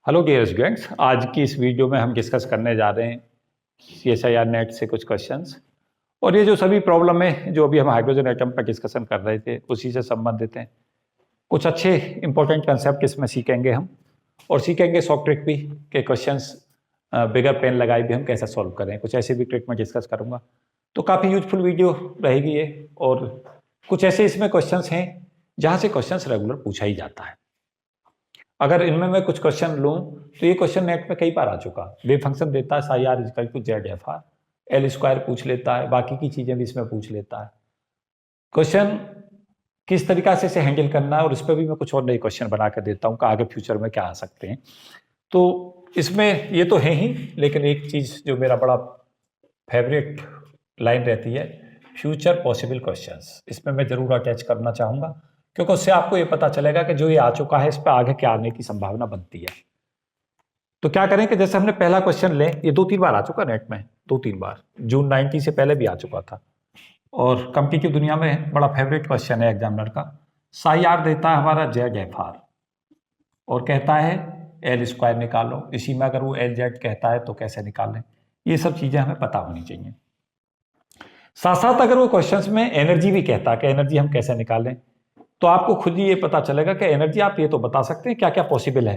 Hello dear students, आज की इस वीडियो में हम डिस्कस करने जा रहे हैं CSIR नेट से कुछ क्वेश्चंस। और ये जो सभी प्रॉब्लम है जो अभी हम हाइड्रोजन एटम पर डिस्कशन कर रहे थे उसी से संबंधित हैं। कुछ अच्छे इंपॉर्टेंट कंसेप्ट इसमें सीखेंगे हम, और सीखेंगे शॉर्ट ट्रिक भी के क्वेश्चंस बिगर पेन लगाए भी हम कैसे सॉल्व करें। कुछ ऐसे भी ट्रिक में डिस्कस करूँगा, तो काफ़ी यूजफुल वीडियो रहेगी ये। और कुछ ऐसे इसमें क्वेश्चंस हैं जहाँ से क्वेश्चंस रेगुलर पूछा ही जाता है। अगर इनमें मैं कुछ क्वेश्चन लूं तो ये क्वेश्चन नेट में कई बार आ चुका। वेव फंक्शन देता है psi R equal to Z F R, L square पूछ लेता है, बाकी की चीजें भी इसमें पूछ लेता है। क्वेश्चन किस तरीका से इसे हैंडल करना है, और इस पर भी मैं कुछ और नए क्वेश्चन बना कर देता हूँ कि आगे फ्यूचर में क्या आ सकते हैं। तो इसमें ये तो है ही, लेकिन एक चीज जो मेरा बड़ा फेवरेट लाइन रहती है, फ्यूचर पॉसिबल क्वेश्चंस, इसमें मैं जरूर अटैच करना चाहूंगा, क्योंकि उससे आपको ये पता चलेगा कि जो ये आ चुका है इस पर आगे क्या आने की संभावना बनती है। तो क्या करें कि जैसे हमने पहला क्वेश्चन लें, ये 2-3 बार आ चुका नेट में, 2-3 बार, जून 90 से पहले भी आ चुका था, और कॉम्पिटिटिव दुनिया में बड़ा फेवरेट क्वेश्चन है एग्जामिनर का। साई आर देता है हमारा जेड एफ आर और कहता है एल स्क्वायर निकालो। इसी में अगर वो एल जेड कहता है तो कैसे निकालें, ये सब चीजें हमें पता होनी चाहिए। साथ साथ अगर वो क्वेश्चंस में एनर्जी भी कहता है कि एनर्जी हम कैसे निकालें, तो आपको खुद ही ये पता चलेगा कि एनर्जी आप ये तो बता सकते हैं क्या क्या पॉसिबल है,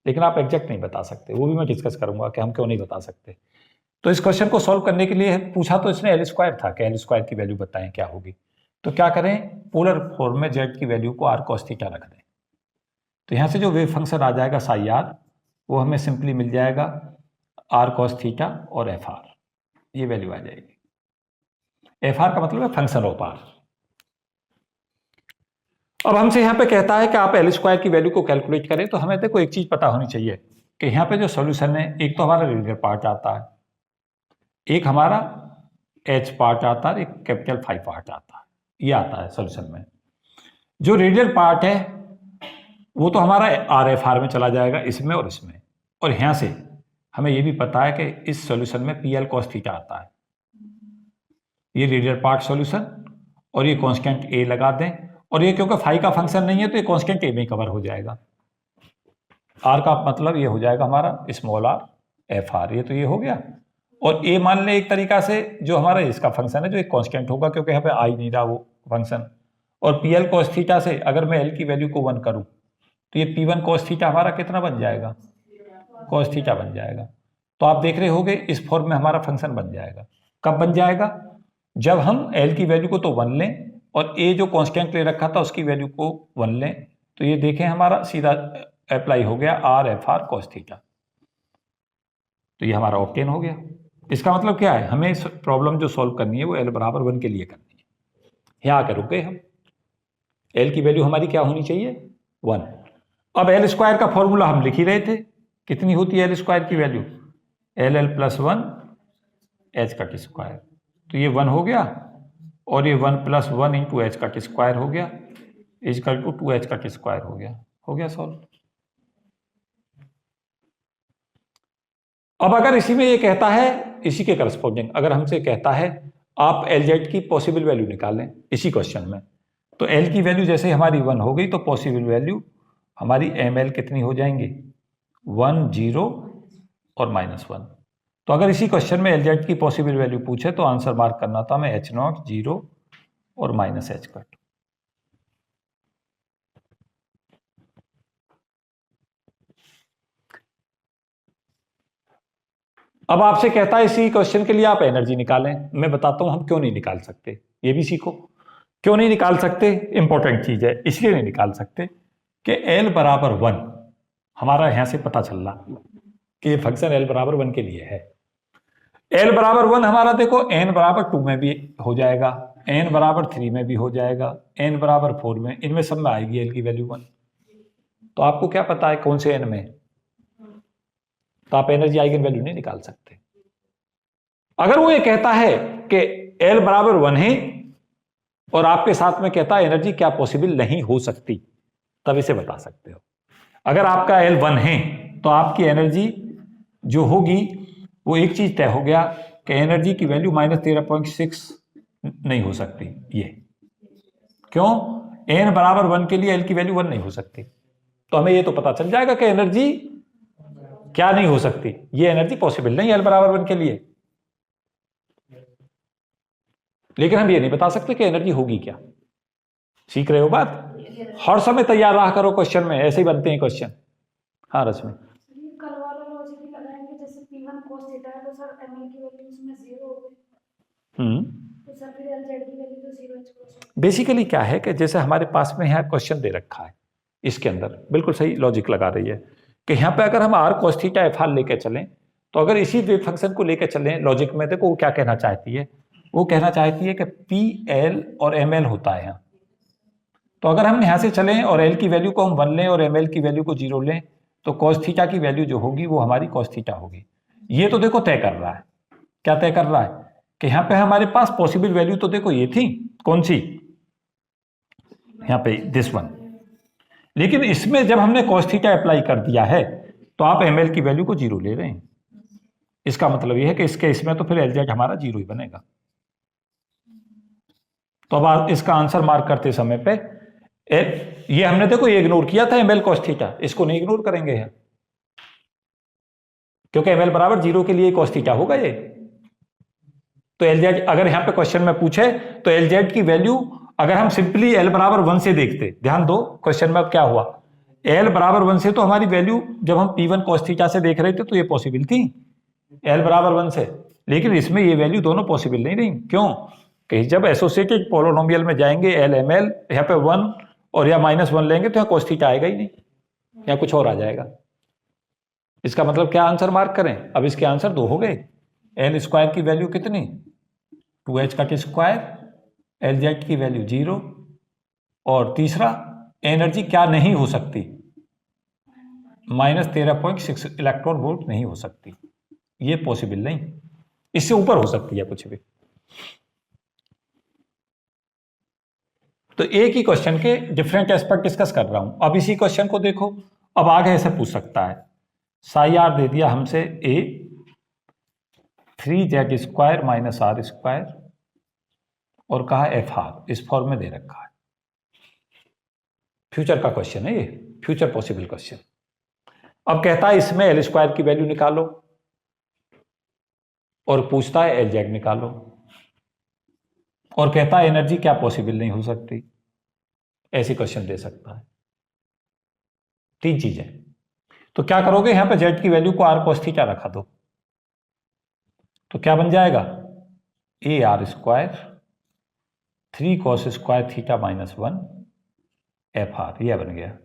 लेकिन आप एग्जैक्ट नहीं बता सकते। वो भी मैं डिस्कस करूंगा कि हम क्यों नहीं बता सकते। तो इस क्वेश्चन को सॉल्व करने के लिए पूछा तो इसने एल स्क्वायर था कि एल स्क्वायर की वैल्यू बताएं क्या होगी। तो क्या करें, पोलर फॉर्म में जेड की वैल्यू को आर कॉस थीटा रख दें। तो यहाँ से जो वेव फंक्शन आ जाएगा साई आर, वो हमें सिंपली मिल जाएगा आर कॉस थीटा और एफ आर, ये वैल्यू आ जाएगी। एफ आर का मतलब है फंक्शन ऑफ आर। अब हमसे यहाँ पे कहता है कि आप एल स्क्वायर की वैल्यू को कैलकुलेट करें, तो हमें देखो एक चीज पता होनी चाहिए कि यहाँ पे जो सॉल्यूशन है, एक तो हमारा रेडियल पार्ट आता है, एक हमारा एच पार्ट आता है, एक कैपिटल फाई पार्ट आता है, ये आता है सॉल्यूशन में। जो रेडियल पार्ट है वो तो हमारा आर एफ आर में चला जाएगा, इसमें और इसमें। और यहाँ से हमें ये भी पता है कि इस सॉल्यूशन में पी एल कॉस थीटा आता है, ये रेडियल पार्ट सॉल्यूशन, और ये कांस्टेंट ए लगा दें। और ये क्योंकि फाई का फंक्शन नहीं है तो ये कांस्टेंट ए में कवर हो जाएगा। आर का मतलब ये हो जाएगा हमारा स्मॉल आर एफ आर, ये तो ये हो गया। और ए मान ले एक तरीका से जो हमारा इसका फंक्शन है, जो एक कांस्टेंट होगा क्योंकि यहाँ पे आ ही नहीं रहा वो फंक्शन। और पी एल कॉस थीटा से अगर मैं एल की वैल्यू को 1 करूँ तो ये पी वन कॉस थीटा हमारा कितना बन जाएगा, कॉस थीटा बन जाएगा। तो आप देख रहे होगे इस फॉर्म में हमारा फंक्शन बन जाएगा। कब बन जाएगा, जब हम एल की वैल्यू को तो 1 लें और ए जो कांस्टेंट ले रखा था उसकी वैल्यू को 1 लें। तो ये देखें हमारा सीधा अप्लाई हो गया R F R cos theta, तो ये हमारा ऑब्टेन हो गया। इसका मतलब क्या है, हमें इस प्रॉब्लम जो सॉल्व करनी है वो एल बराबर 1 के लिए करनी है। यहाँ आकर रुक गए हम, एल की वैल्यू हमारी क्या होनी चाहिए, 1। अब एल स्क्वायर का फॉर्मूला हम लिख ही रहे थे, कितनी होती है एल स्क्वायर की value, L L plus 1 H का स्क्वायर। तो ये 1 हो गया, और ये 1 प्लस 1 इंटू एच का स्क्वायर हो गया, इजकल टू 2h का स्क्वायर हो गया सॉल्व। अब अगर इसी में ये कहता है, इसी के करस्पॉन्डिंग अगर हमसे कहता है आप एल की पॉसिबल वैल्यू निकालें इसी क्वेश्चन में, तो एल की वैल्यू जैसे हमारी 1 हो गई तो पॉसिबल वैल्यू हमारी एम एल कितनी हो जाएंगी, 1 0 और -1। तो अगर इसी क्वेश्चन में एल की पॉसिबल वैल्यू पूछे तो आंसर मार्क करना था हमें H0 0 और -h कट। अब आपसे कहता है इसी क्वेश्चन के लिए आप एनर्जी निकालें। मैं बताता हूं हम क्यों नहीं निकाल सकते, ये भी सीखो। क्यों नहीं निकाल सकते, इंपॉर्टेंट चीज है, इसलिए नहीं निकाल सकते कि L बराबर 1 हमारा यहां से पता चल रहा कि ये फंक्शन L बराबर 1 के लिए है। L बराबर 1 हमारा देखो n बराबर 2 में भी हो जाएगा, n बराबर 3 में भी हो जाएगा, n बराबर 4 में, इनमें सब में आएगी L की वैल्यू 1। तो आपको क्या पता है कौन से n में, तो आप एनर्जी आइगन वैल्यू नहीं निकाल सकते। अगर वो ये कहता है कि L बराबर 1 है और आपके साथ में कहता है एनर्जी क्या पॉसिबल नहीं हो सकती, तब इसे बता सकते हो। अगर आपका L 1 है तो आपकी एनर्जी जो होगी वो एक चीज तय हो गया कि एनर्जी की वैल्यू -13.6 नहीं हो सकती। ये क्यों, n बराबर 1 के लिए L की वैल्यू 1 नहीं हो सकती। तो हमें ये तो पता चल जाएगा कि एनर्जी क्या नहीं हो सकती? ये एनर्जी पॉसिबल नहीं L बराबर 1 के लिए। लेकिन हम ये नहीं बता सकते कि एनर्जी होगी क्या। सीख रहे हो बात? हर समय तैयार रहा करो क्वेश्चन में, ऐसे ही बनते हैं क्वेश्चन। हाँ रश्मि। कल वाला लॉजिक ही लगाएंगे, जैसे P1 cos थीटा है तो सर ml की वैल्यू उसमें 0 हो गई, तो सर फिर LZ की वैल्यू तो 0 बेसिकली क्या है कि जैसे हमारे पास में यहाँ क्वेश्चन दे रखा है, इसके अंदर बिल्कुल सही लॉजिक लगा रही है कि यहाँ पे अगर हम r cos theta f r लेके चलें, तो अगर इसी वेव फंक्शन को लेके चलें लॉजिक में, देखो वो क्या कहना चाहती है, वो कहना चाहती है कि PL और ML होता है यहाँ। तो अगर हम यहाँ से चलें और L की वैल्यू को हम 1 लें और ML की वैल्यू को 0 लें, तो cos थीटा की वैल्यू जो होगी वो हमारी cos थीटा होगी। ये तो देखो तय कर रहा है, क्या तय कर रहा है कि यहाँ पे हमारे पास पॉसिबल वैल्यू तो देखो ये थी, कौन सी, यहाँ पे दिस वन। लेकिन इसमें जब हमने cos थीटा अप्लाई कर दिया है तो आप ML की वैल्यू को 0 ले रहे हैं। इसका मतलब यह है कि इसके इसमें तो फिर LZ हमारा 0 ही बनेगा। तो अब आप इसका आंसर मार्क करते समय पे ये हमने देखो ये इग्नोर किया था ML cos थीटा, इसको नहीं इग्नोर करेंगे यहाँ, क्योंकि ML बराबर 0 के लिए cos थीटा होगा ये। तो LZ अगर यहाँ पे क्वेश्चन में पूछे तो LZ की वैल्यू अगर हम सिंपली L बराबर 1 से देखते, ध्यान दो क्वेश्चन में अब क्या हुआ, L बराबर 1 से तो हमारी वैल्यू जब हम P1 cos थीटा से देख रहे थे तो ये पॉसिबल थी L बराबर 1 से, लेकिन इसमें ये वैल्यू दोनों पॉसिबल नहीं रही। क्यों? कि जब एसोसिएटेड पोलोनोमियल में जाएंगे L ML यहाँ पे 1 और या -1 लेंगे तो यहाँ cos थीटा आएगा ही नहीं, यहाँ कुछ और आ जाएगा। इसका मतलब क्या आंसर मार्क करें? अब इसके आंसर 2 हो गए। L स्क्वायर की वैल्यू कितनी, 2h का स्क्वायर, LZ की वैल्यू 0, और तीसरा एनर्जी क्या नहीं हो सकती, -13.6 इलेक्ट्रॉन वोल्ट नहीं हो सकती, ये पॉसिबल नहीं, इससे ऊपर हो सकती है कुछ भी। तो एक ही क्वेश्चन के डिफरेंट एस्पेक्ट डिस्कस कर रहा हूं। अब इसी क्वेश्चन को देखो, अब आगे ऐसे पूछ सकता है, साई आर दे दिया हमसे a 3z square minus r square और कहा एफ आर, इस फॉर्म में दे रखा है। फ्यूचर का क्वेश्चन है ये, फ्यूचर पॉसिबल क्वेश्चन। अब कहता है इसमें L स्क्वायर की वैल्यू निकालो और पूछता है LZ निकालो, और कहता है एनर्जी क्या पॉसिबल नहीं हो सकती। ऐसे क्वेश्चन दे सकता है। 3 चीजें, तो क्या करोगे, यहां पे Z की वैल्यू को r cos थीटा रखा दो, तो क्या बन जाएगा, a r square 3 cos square theta minus 1 F R, यह बन गया।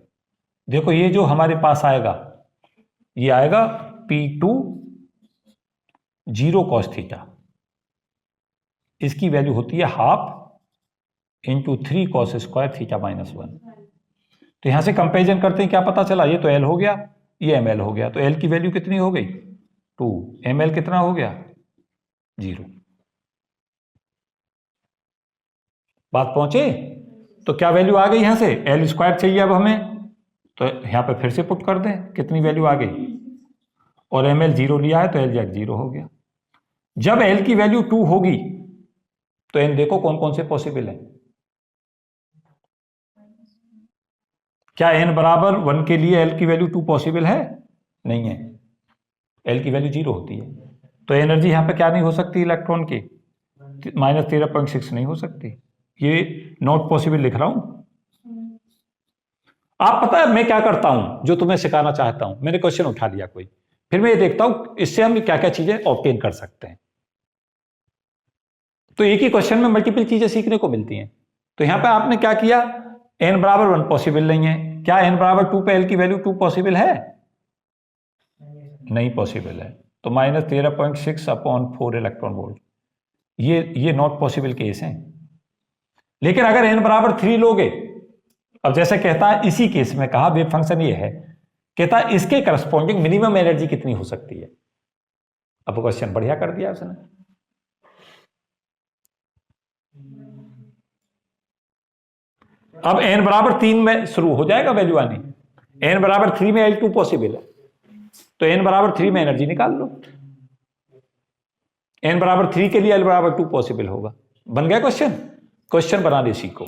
देखो ये जो हमारे पास आएगा ये आएगा P2 0 cos थीटा, इसकी वैल्यू होती है half into 3 cos square theta minus 1। तो यहां से कंपेरिजन करते हैं, क्या पता चला, ये तो L हो गया, ये ML हो गया, तो L की वैल्यू कितनी हो गई 2, ML कितना हो गया 0। बात पहुंचे? तो क्या वैल्यू आ गई यहां से, L स्क्वायर चाहिए अब हमें, तो यहां पे फिर से पुट कर दें, कितनी वैल्यू आ गई, और ML 0 लिया है तो LZ 0 हो गया। जब L की वैल्यू 2 होगी तो N देखो कौन कौन से पॉसिबल है। क्या N बराबर 1 के लिए L की वैल्यू 2 पॉसिबल है? नहीं है, L की वैल्यू 0 होती है। तो एनर्जी यहां पे क्या नहीं हो सकती इलेक्ट्रॉन की, -13.6 नहीं हो सकती, ये नॉट पॉसिबल लिख रहा हूं। आप पता है मैं क्या करता हूं, जो तुम्हें सिखाना चाहता हूं, मैंने क्वेश्चन उठा लिया कोई, फिर मैं ये देखता हूं इससे हम क्या क्या चीजें ऑब्टेन कर सकते हैं। तो एक ही क्वेश्चन में मल्टीपल चीजें सीखने को मिलती हैं। तो यहां पे आपने क्या किया, n बराबर 1 पॉसिबल नहीं है, क्या n बराबर 2 पे L की वैल्यू 2 पॉसिबल है? नहीं पॉसिबल है, तो -13.6 अपॉन 4 इलेक्ट्रॉन वोल्ट, ये नॉट पॉसिबल केस है। लेकिन अगर n बराबर 3 लोगे, अब जैसे कहता है इसी केस में कहा वेव फंक्शन ये है, कहता है इसके करस्पॉन्डिंग मिनिमम एनर्जी कितनी हो सकती है। अब क्वेश्चन बढ़िया कर दिया उसने। अब n बराबर 3 में शुरू हो जाएगा वैल्यू आनी, n बराबर 3 में L2 पॉसिबल है, तो n बराबर 3 में एनर्जी निकाल लो, n बराबर 3 के लिए L बराबर 2 पॉसिबल होगा। बन गया क्वेश्चन, क्वेश्चन बनाने सीखो।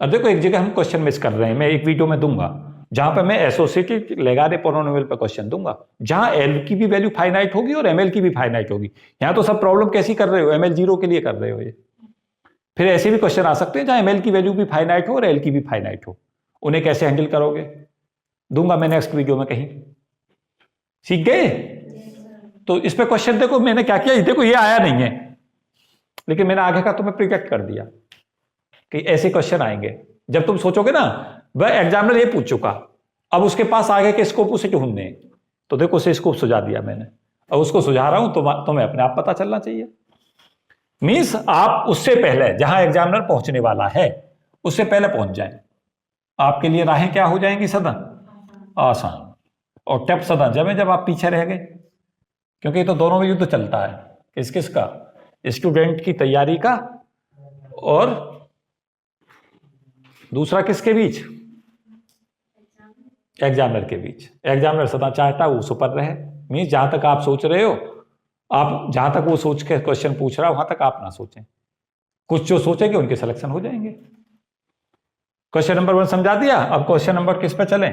अब देखो एक जगह हम क्वेश्चन मिस कर रहे हैं, मैं एक वीडियो में दूंगा, जहां पे मैं एसोसिएटेड लेगारे पोलिनोमियल पे क्वेश्चन दूंगा, जहां एल की भी वैल्यू फाइनाइट होगी और एमएल की भी फाइनाइट होगी। यहां तो सब प्रॉब्लम कैसी कर रहे हो, एमएल 0 के लिए कर रहे हो ये। फिर ऐसे भी क्वेश्चन आ सकते हैं जहां एमएल की वैल्यू भी फाइनाइट हो और एल की भी फाइनाइट हो, उन्हें कैसे हैंडल करोगे दूंगा मैं नेक्स्ट वीडियो में कहीं। सीख गए? तो इस पे क्वेश्चन देखो मैंने क्या किया, देखो ये आया नहीं है लेकिन मैंने आगे का तुम्हें प्रिडिक्ट कर दिया कि ऐसे क्वेश्चन आएंगे। जब तुम सोचोगे ना वह एग्जामिनर ये पूछ चुका, अब उसके पास आगे के स्कोप उसे ढूंढने, तो देखो उसे स्कोप सुझा दिया मैंने, अब उसको सुझा रहा हूं तो तुम्हें अपने आप पता चलना चाहिए। मींस आप उससे पहले जहां एग्जामिनर पहुंचने वाला है उससे पहले पहुंच जाए, आपके लिए राहें क्या हो जाएंगी सदन आसान, और टफ सदन जब आप पीछे रह गए, क्योंकि तो दोनों में युद्ध चलता है, किस किस का, स्टूडेंट की तैयारी का और दूसरा किसके बीच, एग्जामिनर के बीच। एग्जामिनर सदा चाहता है वो सुपर रहे, मींस जहां तक आप सोच रहे हो, आप जहां तक वो सोच के क्वेश्चन पूछ रहा हो वहां तक आप ना सोचें, कुछ जो सोचेंगे उनके सिलेक्शन हो जाएंगे। क्वेश्चन नंबर 1 समझा दिया। अब क्वेश्चन नंबर किस पे चलें,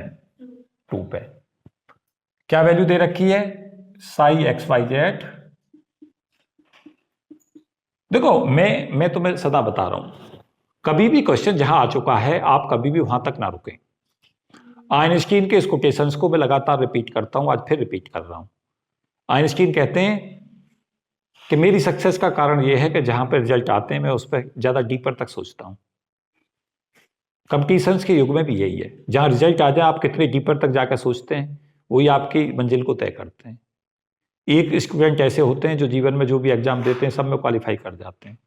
2 पे। क्या वैल्यू दे रखी है, साई एक्स वाई जेड। देखो मैं तुम्हें सदा बता रहा हूं, कभी भी क्वेश्चन जहां आ चुका है आप कभी भी वहां तक ना रुकें। आइंस्टीन के इस कोटेशंस को मैं लगातार रिपीट करता हूं, आज फिर रिपीट कर रहा हूं। आइंस्टीन कहते हैं कि मेरी सक्सेस का कारण यह है कि जहां पर रिजल्ट आते हैं मैं उस पर ज्यादा डीपर तक सोचता हूं। कंपटीशंस के युग में भी यही है, जहां रिजल्ट आ जाए आप कितने डीपर तक जाकर सोचते हैं वही आपकी मंजिल को तय करते हैं। एक स्टूडेंट ऐसे होते हैं जो जीवन में जो भी एग्जाम देते हैं सब में क्वालिफाई कर जाते हैं,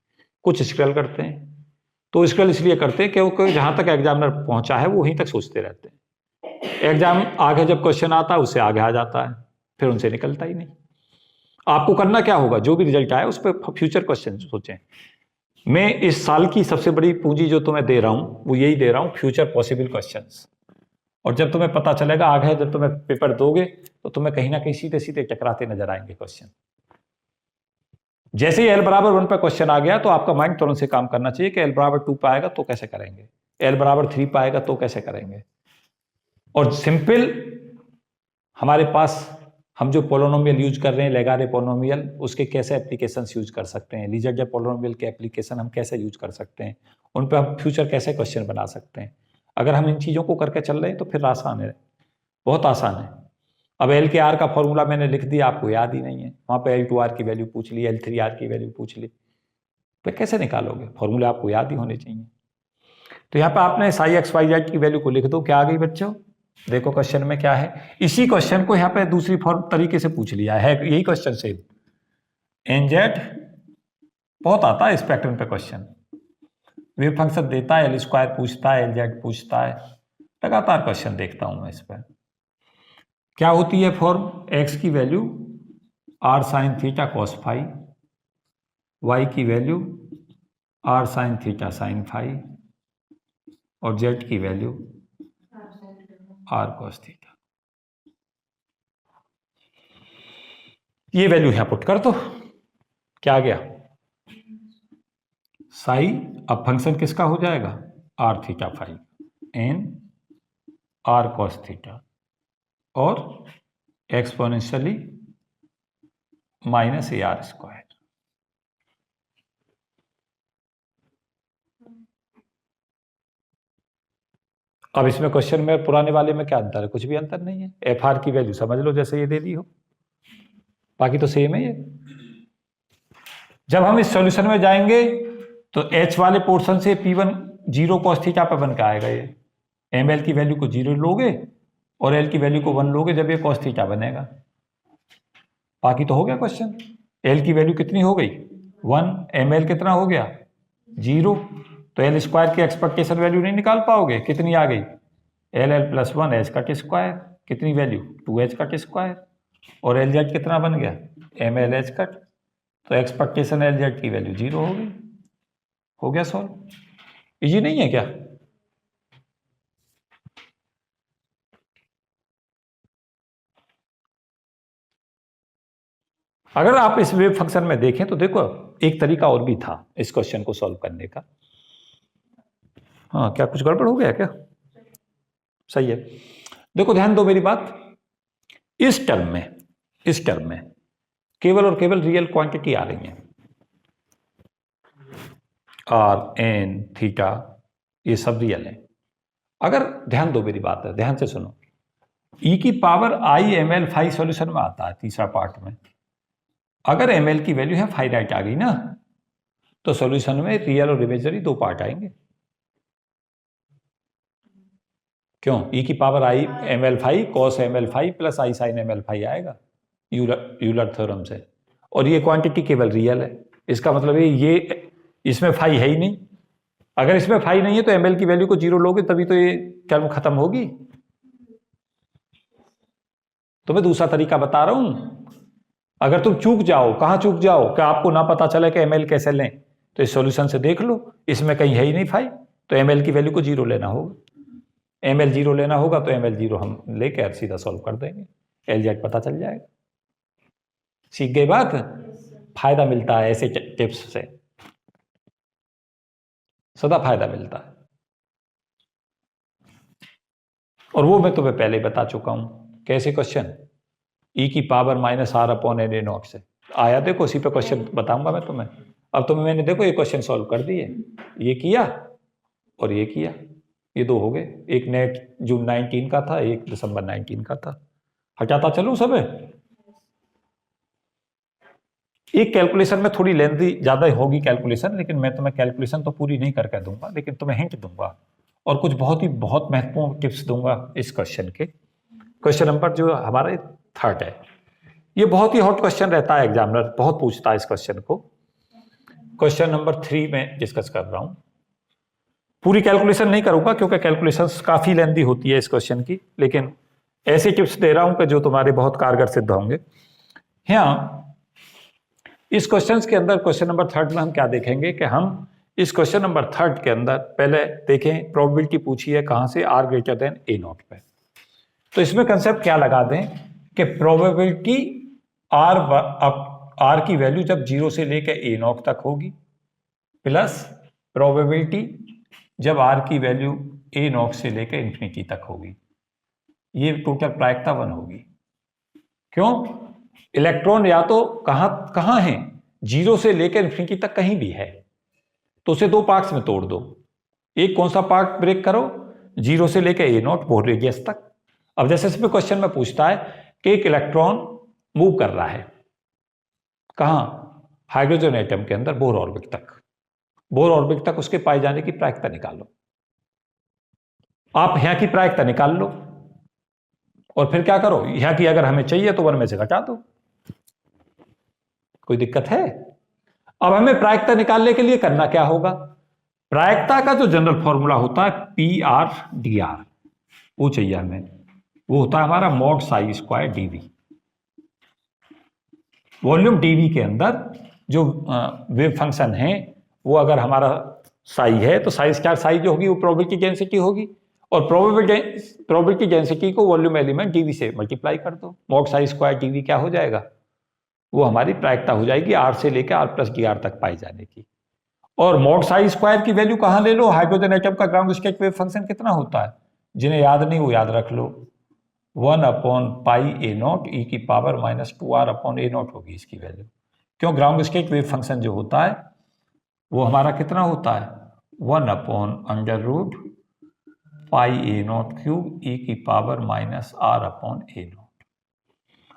कुछ स्क्रैल करते हैं, तो स्क्रैल इसलिए करते हैं क्योंकि जहां तक एग्जामिनर पहुंचा है वो वहीं तक सोचते रहते हैं। एग्जाम आगे जब क्वेश्चन आता है उससे आगे आ जाता है, फिर उनसे निकलता ही नहीं। आपको करना क्या होगा, जो भी रिजल्ट आए उस पर फ्यूचर क्वेश्चन सोचें। मैं इस साल की सबसे बड़ी पूंजी जो तुम्हें दे रहा हूं वो यही दे रहा हूं, फ्यूचर पॉसिबल क्वेश्चंस। और जब तुम्हें पता चलेगा आगे जब तुम्हें पेपर दोगे तो तुम्हें कहीं ना कहीं सीधे सीधे टकराते नजर आएंगे क्वेश्चन। जैसे ही L बराबर 1 पर क्वेश्चन आ गया तो आपका माइंड तुरंत से काम करना चाहिए कि L बराबर 2 पर आएगा तो कैसे करेंगे, L बराबर 3 पर आएगा तो कैसे करेंगे। और सिंपल हमारे पास हम जो पोलिनोमियल यूज कर रहे हैं लेगारे पोलिनोमियल, उसके कैसे एप्लीकेशंस यूज कर सकते हैं, लीजेंडर पोलिनोमियल के एप्लीकेशन हम कैसे यूज कर सकते हैं, उन पर हम फ्यूचर कैसे क्वेश्चन बना सकते हैं। अगर हम इन चीज़ों को करके चल रहे हैं तो फिर आसान है, बहुत आसान है। अब L के R का फॉर्मूला मैंने लिख दिया, आपको याद ही नहीं है, वहाँ पे L2R की वैल्यू पूछ ली, L3R की वैल्यू पूछ ली, तो कैसे निकालोगे, फॉर्मूले आपको याद ही होने चाहिए। तो यहाँ पे आपने साई एक्स वाई जेड की वैल्यू को लिख दो, क्या आ गई बच्चों, देखो क्वेश्चन में क्या है। इसी क्वेश्चन को यहाँ पे दूसरी फॉर्म तरीके से पूछ लिया है, यही क्वेश्चन से एन जेड बहुत आता है इस पैटर्न पे क्वेश्चन, वेव फंक्शन देता है, L² पूछता है, LZ पूछता है, लगातार क्वेश्चन देखता हूं मैं इस पर। क्या होती है फॉर्म, x की value r sine theta cos phi, y की value r sine theta sine phi और z की वैल्यू r कॉस थीटा। ये वैल्यू यहां पुट कर दो, क्या आ गया, साई, अब फंक्शन किसका हो जाएगा, r theta phi N r cos theta और एक्सपोनेंशियली माइनस AR²। अब इसमें क्वेश्चन में पुराने वाले में क्या अंतर है, कुछ भी अंतर नहीं है। FR की वैल्यू समझ लो जैसे ये दे दी हो, बाकी तो सेम है ये। जब हम इस सॉल्यूशन में जाएंगे तो H वाले पोर्शन से P1 0 cos थीटा पे बन के आएगा, ये ML की वैल्यू को 0 लोगे और L की वैल्यू को 1 लोगे जब ये cos थीटा बनेगा। बाकी तो हो गया क्वेश्चन, L की वैल्यू कितनी हो गई 1, ML कितना हो गया 0, तो L² की एक्सपेक्टेशन वैल्यू नहीं निकाल पाओगे, कितनी आ गई LL + 1 H का स्क्वायर, कितनी वैल्यू 2H का स्क्वायर, और LZ कितना बन गया ML H कट, तो एक्सपेक्टेशन LZ की वैल्यू 0 हो गई। हो गया सॉल्व, इजी नहीं है क्या। अगर आप इस वेव फंक्शन में देखें तो देखो एक तरीका और भी था इस क्वेश्चन को सॉल्व करने का। हाँ, क्या कुछ गड़बड़ हो गया क्या, सही है। देखो ध्यान दो मेरी बात, इस टर्म में केवल और केवल रियल क्वांटिटी आ रही है, आर एन थीटा ये सब रियल है। अगर ध्यान दो मेरी बात है, ध्यान से सुनो, e की power I M L phi solution में आता है तीसरा पार्ट में। अगर एम एल की वैल्यू है फाइनाइट आ गई ना, तो सॉल्यूशन में रियल और इमेजिनरी दो पार्ट आएंगे। क्यों? e की power I M L phi cos M L phi plus I sine M L phi आएगा यूलर थ्योरम से, और ये क्वांटिटी केवल रियल है। इसका मतलब ये इसमें फाई है ही नहीं। अगर इसमें फाई नहीं है तो एम एल की वैल्यू को 0 लोगे तभी तो ये टर्म खत्म होगी। तो मैं दूसरा तरीका बता रहा हूं, अगर तुम चूक जाओ, कहां चूक जाओ कि आपको ना पता चले कि एमएल कैसे लें, तो इस सॉल्यूशन से देख लो, इसमें कहीं है ही नहीं फाई, तो एमएल की वैल्यू को 0 लेना होगा। एमएल 0 लेना होगा तो एमएल 0 हम लेकर सीधा सॉल्व कर देंगे, एलजेड पता चल जाएगा। सीख गए बात? फायदा मिलता है ऐसे टिप्स से, सदा फायदा मिलता है। और वो मैं तुम्हें पहले बता चुका हूं। कैसे क्वेश्चन? e की power minus R upon N A naught से आया, देखो उसी पे क्वेश्चन बताऊंगा मैं तुम्हें। अब तुम्हें मैंने देखो ये क्वेश्चन सॉल्व कर दिए, ये किया और ये किया, ये दो हो गए। एक नेट जून 19 का था, एक दिसंबर 19 का था। हटाता चलूं सब। एक कैलकुलेशन में थोड़ी लेंथी ज्यादा होगी कैलकुलेशन, लेकिन मैं तुम्हें कैलकुलेशन तो पूरी नहीं करके दूंगा, लेकिन तुम्हें हिंट दूंगा और कुछ बहुत महत्वपूर्ण टिप्स दूंगा इस क्वेश्चन के। क्वेश्चन नंबर जो हमारे 3 है, ये बहुत ही हॉट क्वेश्चन रहता है, एग्जामिनर बहुत पूछता है इस क्वेश्चन को। क्वेश्चन नंबर 3 में डिस्कस कर रहा हूं। पूरी कैलकुलेशन नहीं करूंगा क्योंकि कैलकुलेशंस काफी लेंथी होती है इस क्वेश्चन की, लेकिन ऐसे टिप्स दे रहा हूं कि जो तुम्हारे बहुत कारगर सिद्ध होंगे। यहाँ इस क्वेश्चन के अंदर क्वेश्चन नंबर 3 में हम क्या देखेंगे कि हम इस क्वेश्चन नंबर 3 के अंदर पहले देखें, प्रोबेबिलिटी पूछी है कहां से, R greater than A naught पे। तो इसमें कंसेप्ट क्या लगा दें कि प्रोबेबिलिटी आर की वैल्यू जब 0 से लेकर ए नॉट तक होगी, प्लस प्रोबेबिलिटी जब आर की वैल्यू ए नॉट से लेकर इंफिनिटी तक होगी। ये टोटल प्रायिकता 1 होगी। क्यों? इलेक्ट्रॉन या तो कहां है, 0 से लेकर इंफिनिटी तक कहीं भी है, तो उसे 2 पार्ट्स में तोड़ दो। एक कौन सा पार्ट ब्रेक करो? 0 से लेकर ए नॉट बोर रेडियस तक। अब जैसे इसमें क्वेश्चन में पूछता है कि एक इलेक्ट्रॉन मूव कर रहा है कहां, हाइड्रोजन एटम के अंदर बोर ऑर्बिट तक। बोर ऑर्बिट तक उसके पाए जाने की प्रायिकता निकालो। आप यहां की प्रायिकता निकाल लो और फिर क्या करो, यहां की अगर हमें चाहिए तो 1 में से घटा दो। कोई दिक्कत है? अब हमें प्रायिकता निकालने के लिए करना क्या होगा? प्रायिकता का जो जनरल फॉर्मूला होता है पी आर डी आर, वो चाहिए हमें। वो होता है हमारा mod psi square DV. Volume DV के अंदर जो वेव फंक्शन है वो अगर हमारा साई है तो साई स्क्वायर साई जो होगी वो प्रोबेबिलिटी डेंसिटी होगी, और प्रोबेबिलिटी डेंसिटी को वॉल्यूम एलिमेंट डीवी से मल्टीप्लाई कर दो। मॉड साई स्क्वायर डीवी क्या हो जाएगा? वो हमारी प्रायिकता हो जाएगी आर से लेकर आर प्लस डी आर तक पाई जाने की। और मॉड साई स्क्वायर की वैल्यू कहां ले लो? हाइड्रोजन एटम का ग्राउंड स्टेट वेव फंक्शन कितना होता है? जिन्हें याद नहीं वो याद रख लो, 1 अपॉन पाई ए नॉट ई की power minus 2r upon A not होगी इसकी वैल्यू। क्यों? ग्राउंड स्टेट वेव फंक्शन जो होता है वो हमारा कितना होता है? 1 upon under root pi A not cube E की power minus r upon A nought.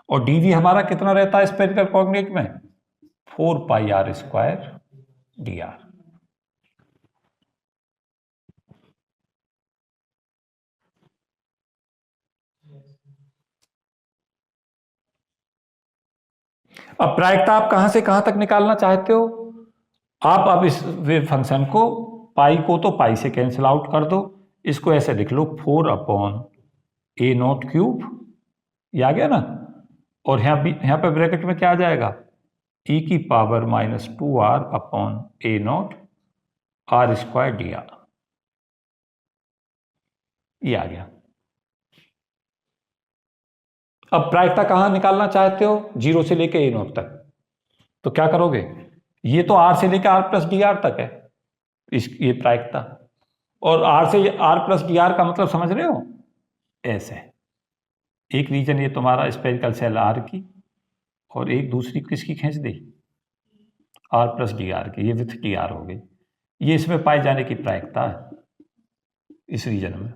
और डीवी हमारा कितना रहता है स्फेरिकल कोऑर्डिनेट में? 4 pi R square D R. अब प्रायिकता आप कहां से कहां तक निकालना चाहते हो? आप अब इस वेव फंक्शन को, पाई को तो पाई से कैंसिल आउट कर दो, इसको ऐसे लिख लो 4 अपॉन ए नॉट क्यूब, ये आ गया ना। और यहां पे ब्रैकेट में क्या आ जाएगा? ई की power minus 2r upon A naught R square D R, ये आ गया। अब प्रायिकता कहां निकालना चाहते हो? 0 से लेकर ए नॉट तक। तो क्या करोगे? ये तो r से लेकर r प्लस डी आर तक है ये प्रायिकता, और r से r प्लस डी आर का मतलब समझ रहे हो? ऐसे एक रीजन ये तुम्हारा स्पेरिकल सेल आर की और एक दूसरी किसकी खींच दी, आर प्लस डी आर की, ये विथ टी आर हो गई। ये इसमें पाए जाने की प्रायिकता है इस रीजन में।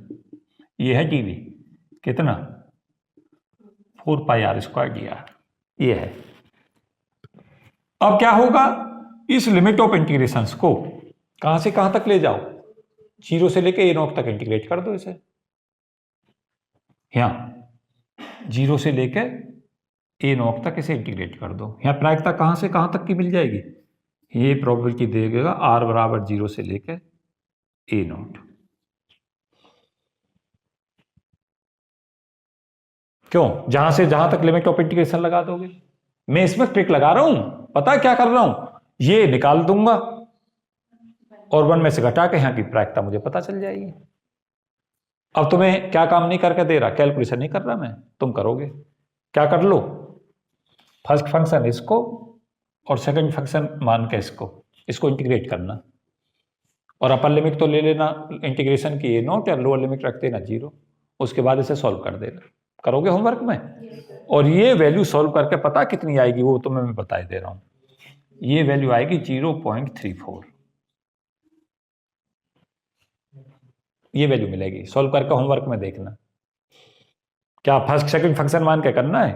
ये है डीवी कितना 4 pi R square D R, ये है। अब क्या होगा, इस लिमिट ऑफ इंटीग्रेशंस को कहां से कहां तक ले जाओ, 0 से लेके ए नॉट तक इंटीग्रेट कर दो इसे। यहां 0 से लेके ए नॉट तक इसे इंटीग्रेट कर दो। यहां प्रायिकता कहां से कहां तक की मिल जाएगी, ये प्रोबेबिलिटी देगा आर बराबर 0 से लेके ए नॉट। क्यों, जहां से जहां तक लिमिट ऑफ इंटीग्रेशन लगा दोगे। मैं इसमें ट्रिक लगा रहा हूं, पता क्या कर रहा हूं, ये निकाल दूंगा और 1 में से घटा के यहां की प्रायिकता मुझे पता चल जाएगी। अब तुम्हें क्या काम नहीं करके दे रहा, कैलकुलेशन नहीं कर रहा मैं, तुम करोगे। क्या कर लो, फर्स्ट फंक्शन इसको और सेकंड फंक्शन मान के इसको इंटीग्रेट करना, और अपर लिमिट तो ले लेना इंटीग्रेशन की ए नॉट, या लोअर लिमिट रख देना 0, उसके बाद इसे सॉल्व कर देना। करोगे होमवर्क में? और ये वैल्यू सॉल्व करके पता कितनी आएगी, वो तो मैं बता ही दे रहा हूं। ये वैल्यू आएगी 0.34, ये वैल्यू मिलेगी। सॉल्व करके होमवर्क में देखना। क्या फर्स्ट सेकंड फंक्शन मान के करना है,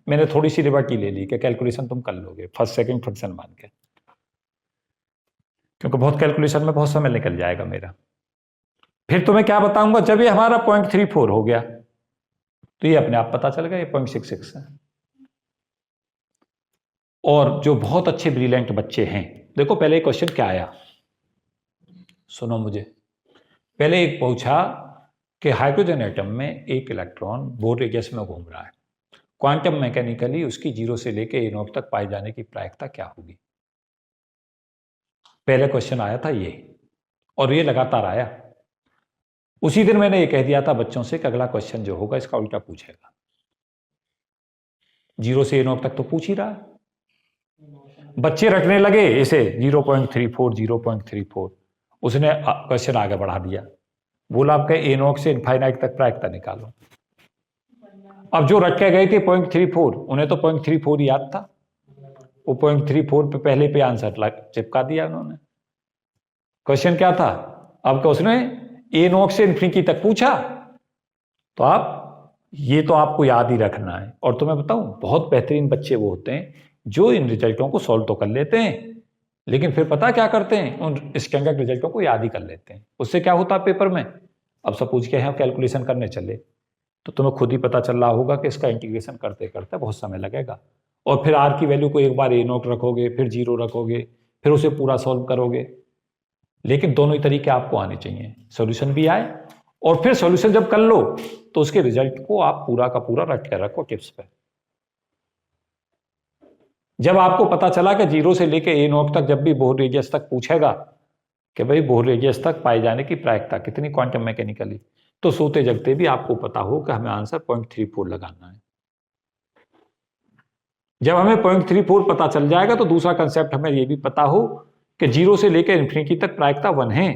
मैंने थोड़ी सी लिबर्टी ले ली कि कैलकुलेशन तुम कर लोगे फर्स्ट सेकंड फंक्शन मान के, क्योंकि बहुत कैलकुलेशन में बहुत समय निकल जाएगा मेरा। फिर तुम्हें क्या बताऊंगा, जब ये हमारा 0.34 हो गया तो ये अपने आप पता चल गया, ये 0.66 है। और जो बहुत अच्छे ब्रिलियंट बच्चे हैं, देखो पहले क्वेश्चन क्या आया, सुनो मुझे। पहले एक पूछा कि हाइड्रोजन एटम में एक इलेक्ट्रॉन बोर रेडियस में घूम रहा है, क्वांटम मैकेनिकली उसकी 0 से लेके ए नॉट तक पाए जाने की प्रायिकता क्या होगी। पहले क्वेश्चन आया था ये, और ये लगातार आया। उसी दिन मैंने ये कह दिया था बच्चों से कि अगला क्वेश्चन जो होगा इसका उल्टा पूछेगा। 0 से ए नॉट तक तो पूछ ही रहा है, बच्चे रटने लगे इसे 0.34 0.34, उसने क्वेश्चन आगे बढ़ा दिया, बोला आपके ए नॉट से इनफाइनाइट तक प्रायिकता निकालो। अब जो रट के गए थे 0.34, उन्हें तो 0.34 याद था, वो 0.34 पे पहले पे आंसर चिपका दिया उन्होंने। क्वेश्चन क्या था, अब क्या उसने ए नॉट से इन्फिनिटी तक पूछा, तो आप ये तो आपको याद ही रखना है। और तो मैं बताऊं, बहुत बेहतरीन बच्चे वो होते हैं जो इन रिजल्टों को सॉल्व तो कर लेते हैं, लेकिन फिर पता क्या करते हैं, उन स्टैंडर्ड रिजल्टों को याद ही कर लेते हैं। उससे क्या होता है पेपर में, अब सपोज के हैं कैलकुलेशन करने चले तो तुम्हें खुद ही पता चल रहा होगा कि इसका इंटीग्रेशन करते करते बहुत समय लगेगा, और फिर आर की वैल्यू को एक बार ए नॉट रखोगे, फिर 0 रखोगे, फिर उसे पूरा सॉल्व करोगे। लेकिन दोनों ही तरीके आपको आने चाहिए, सॉल्यूशन भी आए, और फिर सॉल्यूशन जब कर लो तो उसके रिजल्ट को आप पूरा का पूरा रट कर रखो टिप्स पे। जब आपको पता चला कि 0 से लेके ए नॉट तक जब भी बोर रेडियस तक पूछेगा कि भाई बोर रेडियस तक पाए जाने की प्रायिकता कितनी क्वांटम मैकेनिकली, तो सोते जगते भी आपको पता हो कि हमें आंसर 0.34 लगाना है। जब हमें 0.34 पता चल जाएगा तो दूसरा कंसेप्ट हमें यह भी पता हो कि 0 से लेकर इन्फिनिटी तक प्रायिकता 1 है,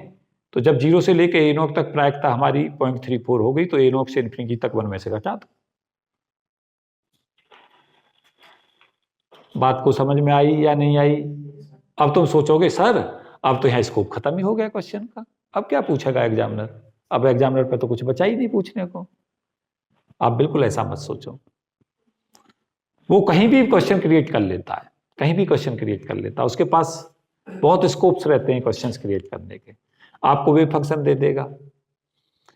तो जब 0 से लेकर ए नॉट तक प्रायिकता हमारी 0.34 हो गई तो ए नॉट से इन्फिनिटी तक 1 में से घटा दो। बात को समझ में आई या नहीं आई? अब तुम सोचोगे सर अब तो यहाँ स्कोप खत्म ही हो गया क्वेश्चन का, अब क्या पूछेगा एग्जामिनर, अब एग्जामिनर पे तो कुछ बचा ही नहीं पूछने को। आप बिल्कुल ऐसा मत सोचो, वो कहीं भी क्वेश्चन क्रिएट कर लेता है, कहीं भी क्वेश्चन क्रिएट कर लेता है, उसके पास बहुत स्कोप्स रहते हैं क्वेश्चंस क्रिएट करने के। आपको वेव फंक्शन दे देगा,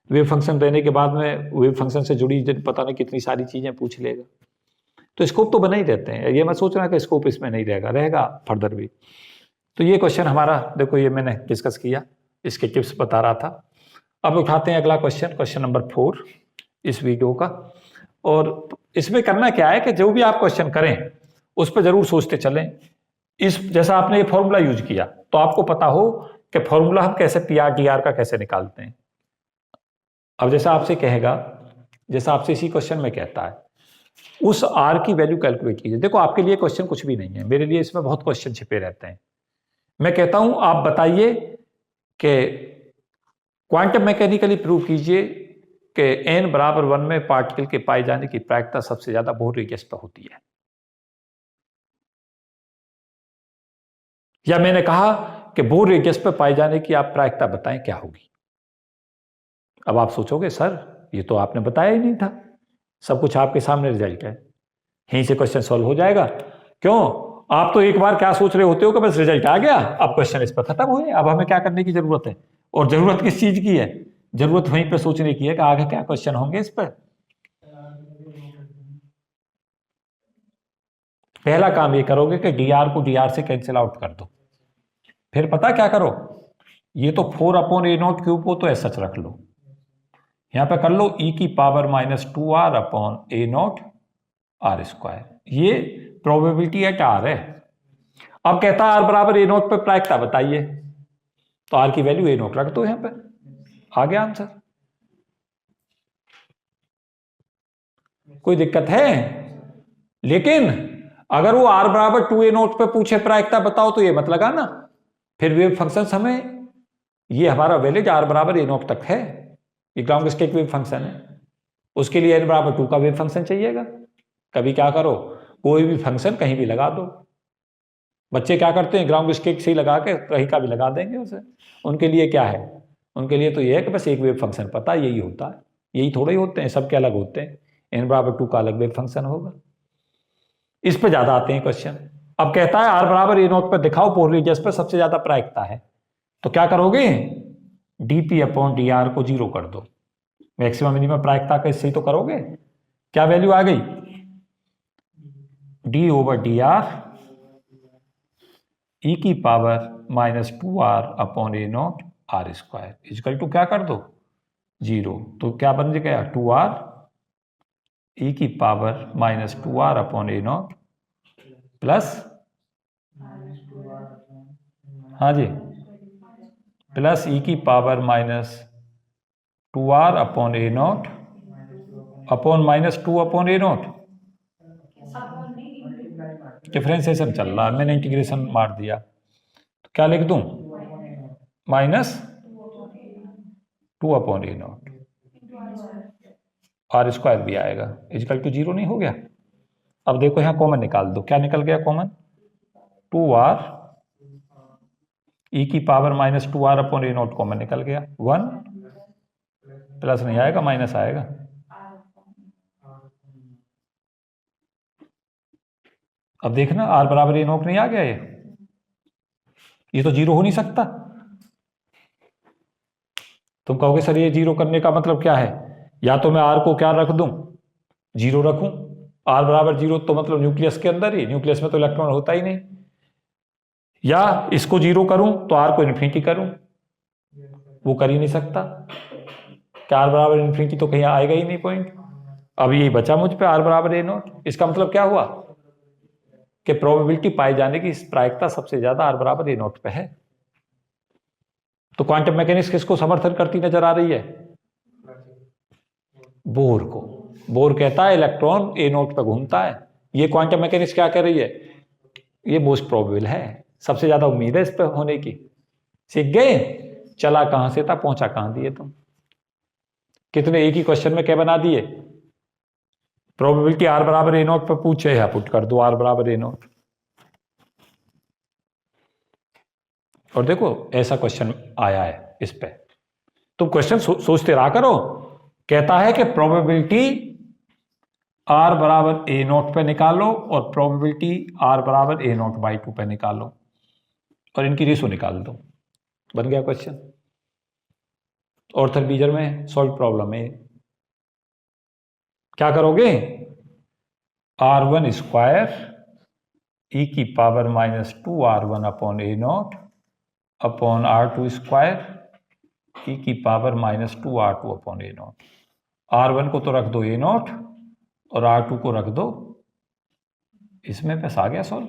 वेव फंक्शन देने के बाद में वेव फंक्शन से जुड़ी पता नहीं कितनी सारी चीजें पूछ लेगा, तो स्कोप तो बना ही रहते हैं। ये मत सोचना कि स्कोप इसमें नहीं रहेगा, रहेगा फर्दर भी। तो ये क्वेश्चन हमारा देखो, ये मैंने डिस्कस किया, इसके टिप्स बता रहा था। अब उठाते हैं अगला क्वेश्चन, क्वेश्चन नंबर 4 इस वीडियो का। और इसमें करना क्या है कि जो भी आप क्वेश्चन करें उस पर जरूर सोचते चलें। इस जैसा आपने ये फॉर्मूला यूज किया तो आपको पता हो कि फॉर्मूला हम कैसे पीआर टीआर का कैसे निकालते हैं। अब जैसा आपसे कहेगा, जैसा आपसे इसी क्वेश्चन में कहता है, उस आर की वैल्यू कैलकुलेट कीजिए। देखो आपके लिए क्वेश्चन कुछ भी नहीं है, मेरे लिए इसमें बहुत क्वेश्चन छिपे रहते हैं। मैं कहता हूं आप बताइए कि क्वांटम मैकेनिकली प्रूव कीजिए कि n बराबर 1 में पार्टिकल के पाए जाने की प्रायिकता सबसे ज्यादा बोर रेडियस पर होती है। या मैंने कहा कि बोर रेडियस पर पाए जाने की आप प्रायिकता बताएं क्या होगी। अब आप सोचोगे सर ये तो आपने बताया ही नहीं था, सब कुछ आपके सामने रिजल्ट है, यहीं से क्वेश्चन सॉल्व हो जाएगा। क्यों? आप तो एक बार क्या सोच रहे होते हो कि बस रिजल्ट आ गया, अब क्वेश्चन इस पर खत्म हुए, अब हमें क्या करने की जरूरत है? और जरूरत किस चीज की है? जरूरत वहीं पर सोचने की है कि आगे क्या क्वेश्चन होंगे इस पर। पहला काम ये करोगे कि dr को dr से कैंसिल आउट कर दो। फिर पता क्या करो, ये तो 4/a0 क्यूब को तो ऐसा रख लो, यहां पे कर लो e⁻²r/a0 r स्क्वायर। ये प्रोबेबिलिटी एट r है। अब कहता है r बराबर a0 पे प्रायिकता बताइए, तो r की वैल्यू a0 रख दो, यहां पे आ गया आंसर। कोई दिक्कत है? लेकिन अगर वो r बराबर 2a0 पे पूछे प्रायिकता बताओ तो ये मत लगाना, फिर वेव फंक्शन हमें, ये हमारा वैल्यूज r बराबर a0 तक है, ये ग्राउंड स्केल वेव फंक्शन है, उसके लिए n बराबर 2 का वेव फंक्शन चाहिएगा। कभी क्या करो, कोई भी फंक्शन कहीं भी लगा दो। बच्चे क्या करते हैं, ग्राउंड स्केल से ही लगा के कहीं का भी लगा देंगे उसे। उनके लिए क्या है, उनके लिए तो ये है कि बस एक वेव फंक्शन पता है, यही होता है। यही थोड़े ही होते हैं, सबके अलग होते हैं। n बराबर 2 का अलग वेव फंक्शन होगा। इस पे ज्यादा आते हैं क्वेश्चन। अब कहता है r बराबर a0 पर दिखाओ बोर रेडियस पर सबसे ज्यादा प्रायिकता है, तो क्या करोगे, dp/dr को 0 कर दो, मैक्सिमम मिनिमम प्रायिकता का इससे ही तो करोगे। क्या वैल्यू आ गई, d/dr e⁻²r/a0 r square equal to क्या कर दो 0। तो क्या बन गया 2r e⁻²r/a0 प्लस, हाँ जी, plus e⁻²r/a0 upon -2/a0। Differentiation चल रहा है, मैंने इंटीग्रेशन मार दिया, तो क्या लिख दूं, -2/a0 r स्क्वायर भी आएगा इक्वल टू 0 नहीं हो गया। अब देखो यहां कॉमन निकाल दो, क्या निकल गया कॉमन, 2r e⁻²r/a0 कॉमन निकल गया, 1 प्लस नहीं आएगा माइनस आएगा। अब देखना r बराबर a0 नहीं आ गया, ये तो 0 हो नहीं सकता। तुम कहोगे सर ये 0 करने का मतलब क्या है, या तो मैं r को क्या रख दूं, 0 रखूं, r बराबर 0 तो मतलब न्यूक्लियस के अंदर ही, न्यूक्लियस में तो इलेक्ट्रॉन होता ही नहीं, या इसको 0 करूं तो r को इन्फिनिटी करूं, वो कर ही नहीं सकता। क्या r बराबर इन्फिनिटी तो कहीं आएगा ही नहीं पॉइंट। अब यही बचा मुझ पे r बराबर a0। इसका मतलब क्या हुआ कि प्रोबेबिलिटी पाए जाने की प्रायिकता सबसे ज्यादा r बराबर a0 पे है। तो क्वांटम मैकेनिक्स किसको समर्थन करती नजर आ रही है, बोर को। बोर कहता है इलेक्ट्रॉन a0 पे घूमता है, ये क्वांटम मैकेनिक्स क्या कह रही है, ये मोस्ट प्रोबेबल है, सबसे ज्यादा उम्मीद है इस पे होने की। सीख गए, चला कहां से था पहुंचा कहां दिए तुम। कितने एक ही क्वेश्चन में क्या बना दिए, प्रोबेबिलिटी r बराबर a0 पर पूछे या पुट कर दो r बराबर a0। और देखो ऐसा क्वेश्चन आया है इस पे, तुम क्वेश्चन सोचते रहा करो। कहता है कि प्रोबेबिलिटी r बराबर a0 पे निकालो और प्रोबेबिलिटी r बराबर a0/2 पे निकालो और इनकी रेशो निकाल दो, बन गया क्वेश्चन। ऑर्थर बीजर में सॉल्व प्रॉब्लम है। क्या करोगे, r1 square e⁻²r1/a0 upon r2 square e⁻²r2/a0। r1 को तो रख दो a0 और r2 को रख दो इसमें, बस आ गया सॉल्व।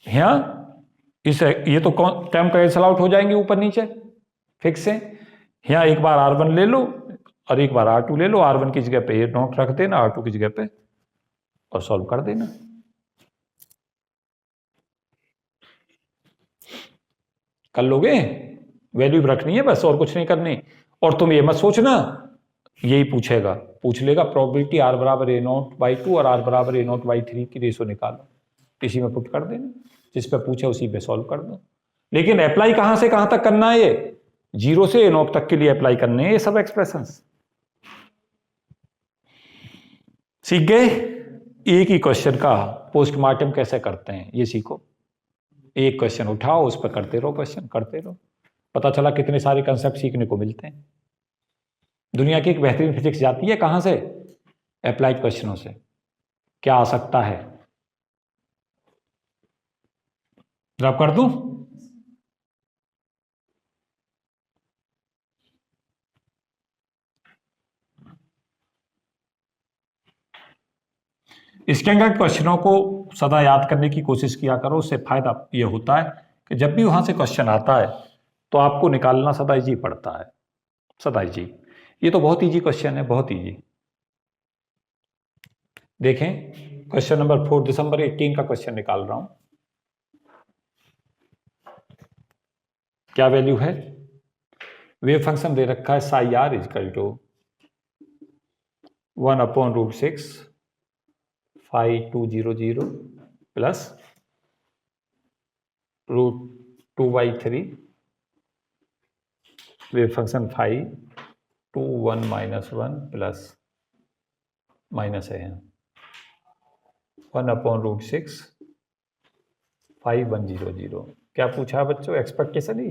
यहां इस ये तो टर्म कैंसल आउट हो जाएंगे ऊपर नीचे फिक्स है। यहां एक बार r1 ले लो और एक बार r2 ले लो, r1 की जगह पे a0 रख देना, r2 की जगह पे, और सॉल्व कर देना। कर लोगे? वैल्यू रखनी है बस, और कुछ नहीं करनी। और तुम ये मत सोचना, यही पूछेगा, पूछ लेगा प्रोबेबिलिटी r बराबर a0/2 और r बराबर a0/3 की रेशो निकालो, इसी में पुट कर देना, जिस पे पूछे उसी पे सॉल्व कर दो। लेकिन अप्लाई कहां से कहां तक करना है, ये 0 से a0 तक के लिए अप्लाई करने हैं ये सब एक्सप्रेशंस। सीख गए? एक ही क्वेश्चन का पोस्टमार्टम कैसे करते हैं ये सीखो। एक क्वेश्चन उठाओ, उस पर करते रहो, क्वेश्चन करते रहो, पता चला कितने सारे कंसेप्ट सीखने को मिलते हैं। दुनिया की एक बेहतरीन फिजिक्स जाती है कहां से? अप्लाइड क्वेश्चनों से। क्या आ सकता है? ड्रॉप कर दूं? इसके अंदर क्वेश्चनों को सदा याद करने की कोशिश किया करो, उससे फायदा यह होता है कि जब भी वहां से क्वेश्चन आता है तो आपको निकालना सदा इजी पड़ता है, सदा इजी। ये तो बहुत इजी क्वेश्चन है, बहुत इजी। देखें क्वेश्चन नंबर 4, दिसंबर 18 का क्वेश्चन निकाल रहा हूं। क्या वैल्यू है? वेव फंक्शन दे रखा है psi R is equal to 1/√6 φ200 plus √2/3 wave function φ2 1 plus minus है 1/√6 φ100। क्या पूछा बच्चों? एक्सपेक्टेशन ही।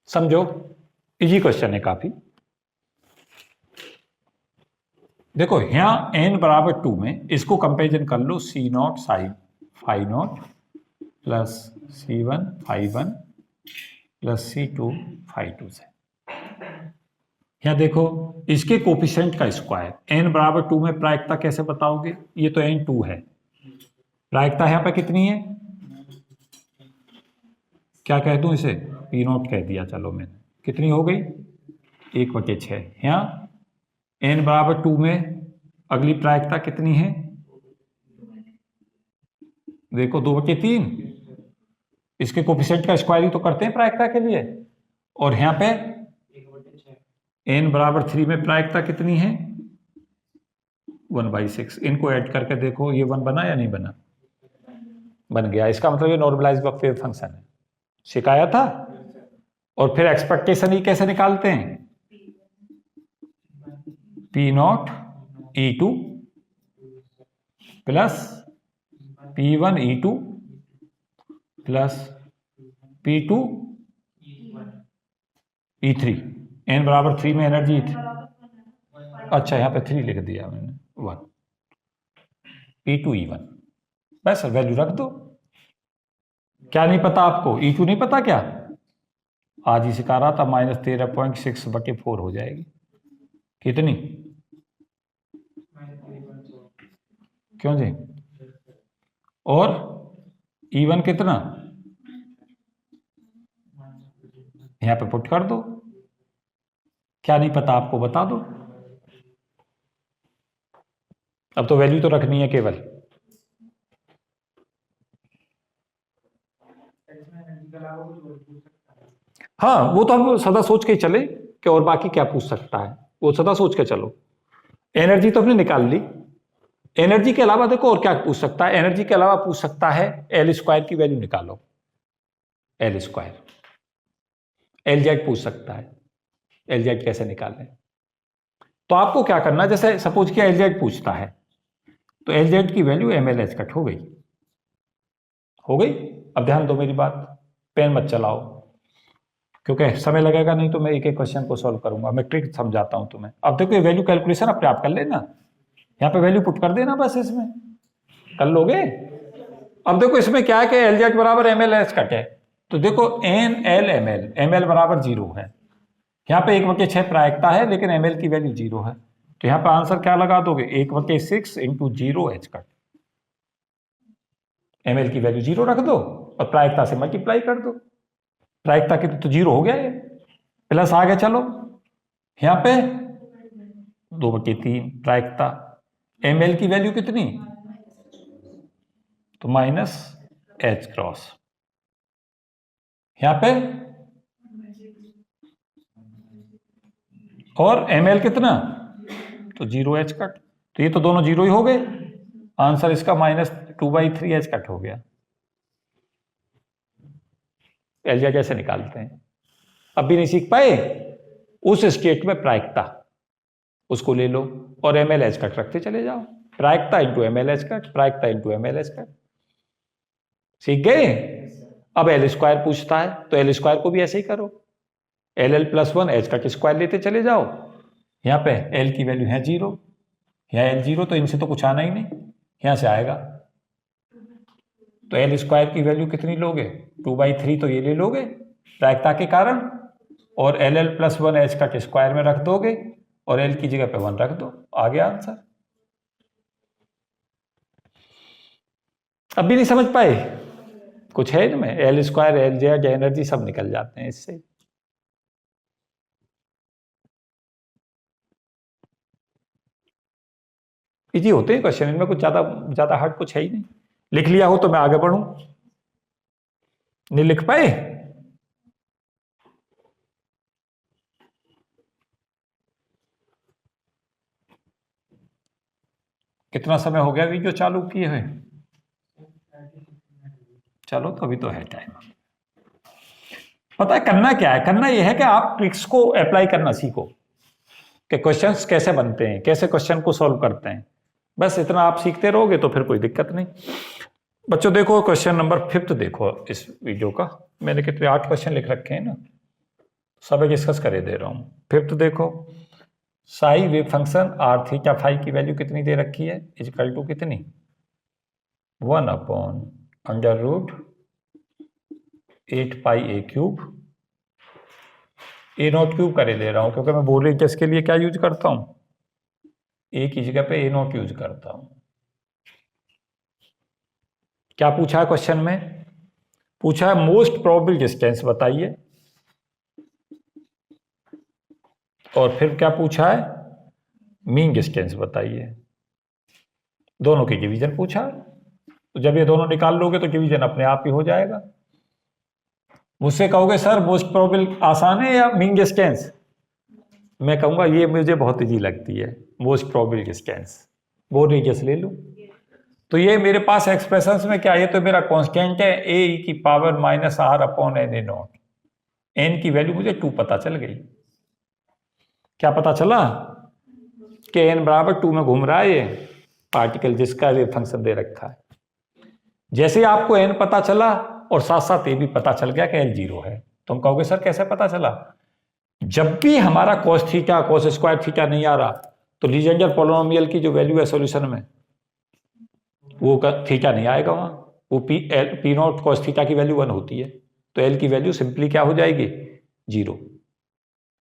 समझो, इजी क्वेश्चन है काफी। देखो यहां n बराबर 2 में इसको कंपेरिजन कर लो, c0 sign φ0 plus c1 φ1 plus c2 φ2 से। यहां देखो इसके कोफिशिएंट का स्क्वायर, n बराबर 2 में प्रायिकता कैसे बताओगे? ये तो n 2 है, प्रायिकता यहां पर कितनी है? क्या कह दूं इसे? p0 कह दिया, चलो मैंने। कितनी हो गई? 1/6। यहाँ n बराबर 2 में अगली प्रायिकता कितनी है? देखो 2/3। इसके कोफिशिएंट का स्क्वायर ही तो करते हैं प्रायिकता के लिए। और यहाँ पे n बराबर 3 में प्रायिकता कितनी है? 1/6। इनको ऐड करके देखो ये 1 बना या नहीं बना? बन गया। इसका मतलब ये नॉर्मलाइज्ड वेव फंक्शन है, सिखाया था। और फिर एक्सपेक्टेशन ही कैसे निकालते हैं? P0 E2 plus P1 E2 plus P2 E3। n बराबर 3 में एनर्जी थी, अच्छा यहाँ पे 3 लिख दिया मैंने, 1 P2 E1। बस वैल्यू रख दो। क्या नहीं पता आपको? E2 नहीं पता क्या? आज ही सिखा रहा था, -13.6/4 हो जाएगी। कितनी? क्यों जी? और E1 कितना? यहां पे पुट कर दो। क्या नहीं पता आपको? बता दो। अब तो वैल्यू तो रखनी है केवल। हाँ वो तो हम सदा सोच के चले कि और बाकी क्या पूछ सकता है, वो सदा सोच के चलो। एनर्जी तो हमने निकाल ली, एनर्जी के अलावा देखो और क्या पूछ सकता है? एनर्जी के अलावा पूछ सकता है एल स्क्वायर की वैल्यू निकालो, एल स्क्वायर। एल जेड पूछ सकता है, एल जेड कैसे निकालें? तो आपको क्या करना, जैसे सपोज किया एल जेड पूछता है तो एल जेड की वैल्यू ml कट हो गई, हो गई। अब ध्यान दो मेरी बात, पेन मत चलाओ क्योंकि समय लगेगा, नहीं तो मैं एक एक क्वेश्चन को सॉल्व करूंगा। मैं ट्रिक समझाता हूं तुम्हें। अब देखो ये वैल्यू कैलकुलेशन अपने आप कर लेना, यहाँ पे वैल्यू पुट कर देना, बस इसमें कर लोगे। अब देखो इसमें क्या है कि एल जेड बराबर ml कट है, तो देखो n l ml, ml बराबर 0 है। यहाँ पे 1/6 प्रायिकता है लेकिन ml की वैल्यू 0 है, तो यहाँ पे आंसर क्या लगा दोगे? 1/6 × 0 h कट। ml की वैल्यू 0 रख दो और प्रायिकता से मल्टीप्लाई कर दो। प्रायिकता की तो 0 हो गया ये, प्लस आगे चलो यहाँ पे 2/3 प्रायिकता। ml की वैल्यू कितनी? तो माइनस एच क्रॉस, यहां पे और ml कितना, तो 0h कट, तो ये तो दोनों जीरो ही हो गए, आंसर इसका -2/3h कट हो गया। एलजीआ कैसे निकालते हैं, अब भी नहीं सीख पाए, उस स्टेट में प्रायिकता उसको ले लो और ml/h कट रखते चले जाओ, प्रायिकता इंटू ml/h कट, प्रायिकता इंटू ml/h कट, सीख गए। अब एल स्क्वायर पूछता है तो एल स्क्वायर को भी ऐसे ही करो, LL+1 h का स्क्वायर लेते चले जाओ, यहाँ पे L की वैल्यू है 0, यहाँ L 0, तो इनसे तो कुछ आना ही नहीं, यहाँ से आएगा, तो एल स्क्वायर की वैल्यू कितनी लोगे, 2/3, तो ये ले लोगे प्रायिकता के कारण, और LL+1 h का स्क्वायर में रख दोगे और L की जगह पे 1 रख दो, आ गया आंसर। अब भी नहीं समझ पाए, कुछ है इनमें, L square, L Z, energy सब निकल जाते हैं इससे। इजी होते हैं क्वेश्चन, इनमें कुछ ज्यादा हार्ड कुछ है ही नहीं। लिख लिया हो तो मैं आगे बढ़ूं, नहीं लिख पाए, कितना समय हो गया वीडियो चालू किए हुए, चलो तो अभी तो है टाइम। पता है करना क्या है, करना यह है कि आप ट्रिक्स को अप्लाई करना सीखो कि क्वेश्चंस कैसे बनते हैं, कैसे क्वेश्चन को सॉल्व करते हैं, बस इतना आप सीखते रहोगे तो फिर कोई दिक्कत नहीं। बच्चों देखो क्वेश्चन नंबर 5 देखो इस वीडियो का, मैंने कितने 8 क्वेश्चन लिख रखे हैं ना, सब डिस्कस करे दे रहा हूं। 5 देखो, psi wave function R theta phi की वैल्यू कितनी दे रखी है, इक्वल टू कितनी, 1/8 pi A cube, A not cube करे दे रहा हूं क्योंकि मैं बोल रही केस के लिए क्या यूज करता हूं, ए की जगह पे ए नॉट यूज करता हूं। क्या पूछा है क्वेश्चन में, पूछा है मोस्ट प्रोबेबल डिस्टेंस बताइए, और फिर क्या पूछा है, मीन डिस्टेंस बताइए, दोनों की डिवीजन पूछा, तो जब ये दोनों निकाल लोगे तो डिवीजन अपने आप ही हो जाएगा। मुझसे कहोगे सर मोस्ट प्रोबेबल आसान है या मीन डिस्टेंस, मैं कहूंगा ये मुझे बहुत इजी लगती है, मोस्ट प्रोबेबल डिस्टेंस, वो रेडियस ले लूं, तो ये मेरे पास एक्सप्रेशंस में क्या है, ये तो मेरा कांस्टेंट है a की पावर -r/n/n0, n की वैल्यू मुझे 2 पता चल गई, क्या पता चला कि n बराबर 2 में घूम रहा है ये पार्टिकल जिसका वेव फंक्शन दे रखा है। जैसे आपको n पता चला और साथ साथ ये भी पता चल गया कि l 0 है, तुम कहोगे सर कैसे पता चला, जब भी हमारा cos theta cos square theta नहीं आ रहा तो लीजेंडर पॉलिनोमियल की जो वैल्यू है सॉल्यूशन में वो थीटा नहीं आएगा वहां, वो पी नॉट cos थीटा की वैल्यू 1 होती है, तो l की वैल्यू सिंपली क्या हो जाएगी, 0।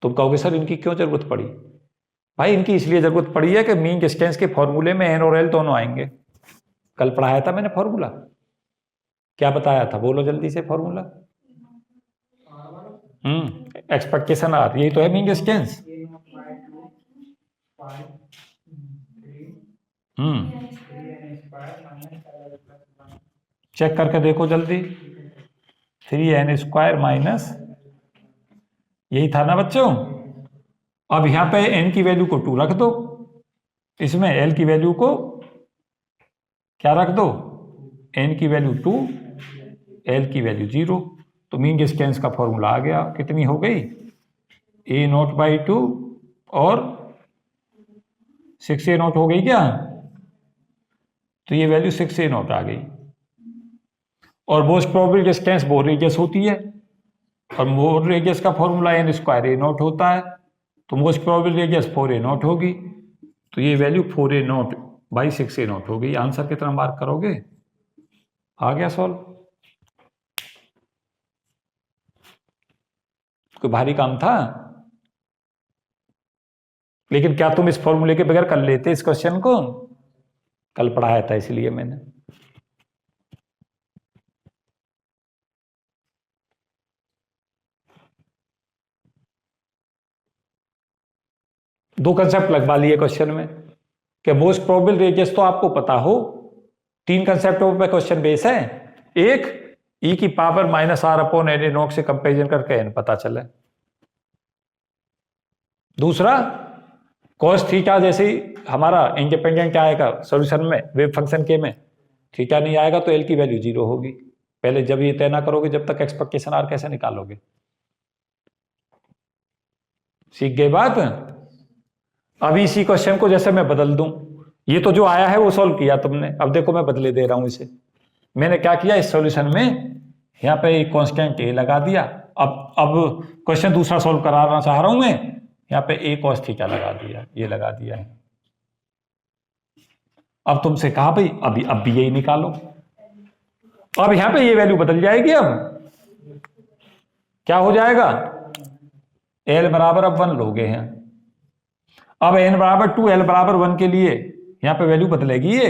तुम कहोगे सर इनकी क्यों जरूरत पड़ी, भाई इनकी इसलिए जरूरत पड़ी है कि मीन डिस्टेंस के फॉर्मूले में n और l दोनों आएंगे, कल पढ़ाया था मैंने फॉर्मूला, क्या बताया था बोलो जल्दी से फॉर्मूला, एक्सपेक्टेशन आर, यही तो है मीन डिस्टेंस, चेक करके देखो जल्दी, 3n² माइनस, यही था ना बच्चों। अब यहां पे n की वैल्यू को 2 रख दो, इसमें l की वैल्यू को क्या रख दो, n की वैल्यू 2, l की वैल्यू 0, तो मीन डिस्टेंस का फॉर्मूला आ गया, कितनी हो गई, a0/2 और 6a0 हो गई क्या, तो ये वैल्यू 6a0 आ गई, और most probable distance bore radius होती है, और बोर रेडियस का फॉर्मूला n² a0 होता है, तो मोस्ट प्रोबेबल रेडियस 4a0 होगी, तो ये वैल्यू 4a0/6a0 हो गई। आंसर कितना मार्क करोगे, आ गया सॉल्व, कोई भारी काम था, लेकिन क्या तुम इस फॉर्मूले के बगैर कर लेते इस क्वेश्चन को, कल पढ़ाया था इसलिए मैंने। दो कंसेप्ट लगवा लिए क्वेश्चन में कि मोस्ट प्रोबेबल रेडियस तो आपको पता हो 3 कंसेप्टों पे क्वेश्चन बेस है। एक, e की power minus R upon N naught से कंपेरिजन करके एन पता चले। दूसरा, cos थीटा जैसे ही हमारा इंडिपेंडेंट आएगा सॉल्यूशन में, वेव फंक्शन के में थीटा नहीं आएगा तो एल की वैल्यू 0 होगी। पहले जब ये तय ना करोगे जब तक एक्सपेक्टेशन आर कैसे निकालोगे? सीख गए बात? अब इसी क्वेश्चन को जैसे मैं बदल दूं, ये तो जो आया है वो सॉल्व किया तुमने, अब देखो मैं बदले दे रहा हूं इसे। मैंने क्या किया, इस सॉल्यूशन में यहाँ पे कांस्टेंट ए लगा दिया। अब क्वेश्चन दूसरा सॉल्व कराना चाह रहा हूं मैं, यहाँ पे ए cos थीटा लगा दिया, ये लगा दिया है। अब तुमसे कहा भाई अब भी यही निकालो। अब यहां पे ये वैल्यू बदल जाएगी। अब क्या हो जाएगा, एल बराबर अब 1 लोगे हैं, अब एन बराबर 2 एल बराबर 1 के लिए यहां पे वैल्यू बदलेगी ये।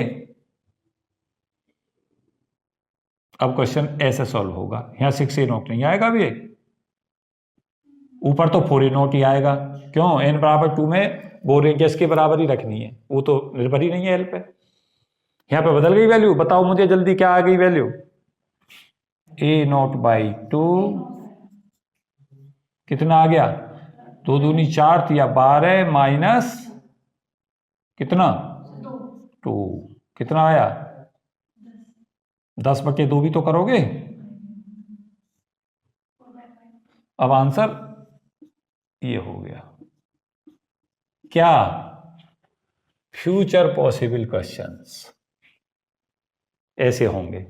अब क्वेश्चन ऐसे सॉल्व होगा, यहां 6 ए नॉट नहीं आएगा भी, ऊपर तो 4 ए नॉट ही आएगा। क्यों, एन बराबर 2 में वो रेडियस के बराबर ही रखनी है, वो तो निर्भर ही नहीं है एल पे। यहां पे बदल गई वैल्यू, बताओ मुझे जल्दी क्या आ गई वैल्यू, ए नॉट बाई 2 कितना आ गया, 2 दूनी 4 या 12 माइनस कितना 2 कितना आया 10/2 भी तो करोगे। अब आंसर ये हो गया। क्या, फ्यूचर पॉसिबल क्वेश्चंस ऐसे होंगे।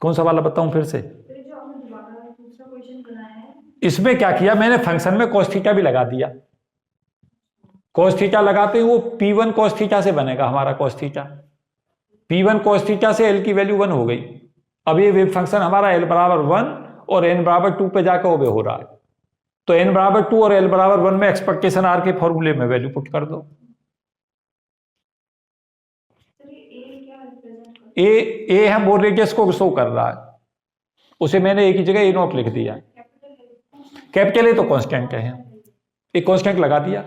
कौन सा वाला बताऊं फिर से? इसमें क्या किया मैंने, फंक्शन में cos थीटा भी लगा दिया। cos थीटा लगाते ही वो P1 cos थीटा से बनेगा हमारा cos theta. P1 cos theta से L की वैल्यू 1 हो गई। अब ये वेव फंक्शन हमारा L बराबर 1 और n बराबर 2 पे जाकर ओबे हो रहा है, तो n बराबर 2 और L बराबर 1 में एक्सपेक्टेशन आर के फॉर्मूले में वैल्यू पुट कर दो। ए हम वो रेडियस को शो कर रहा है, उसे मैंने एक ही जगह ए नॉट लिख दिया। कैपिटल ए तो कांस्टेंट है, एक कांस्टेंट लगा दिया।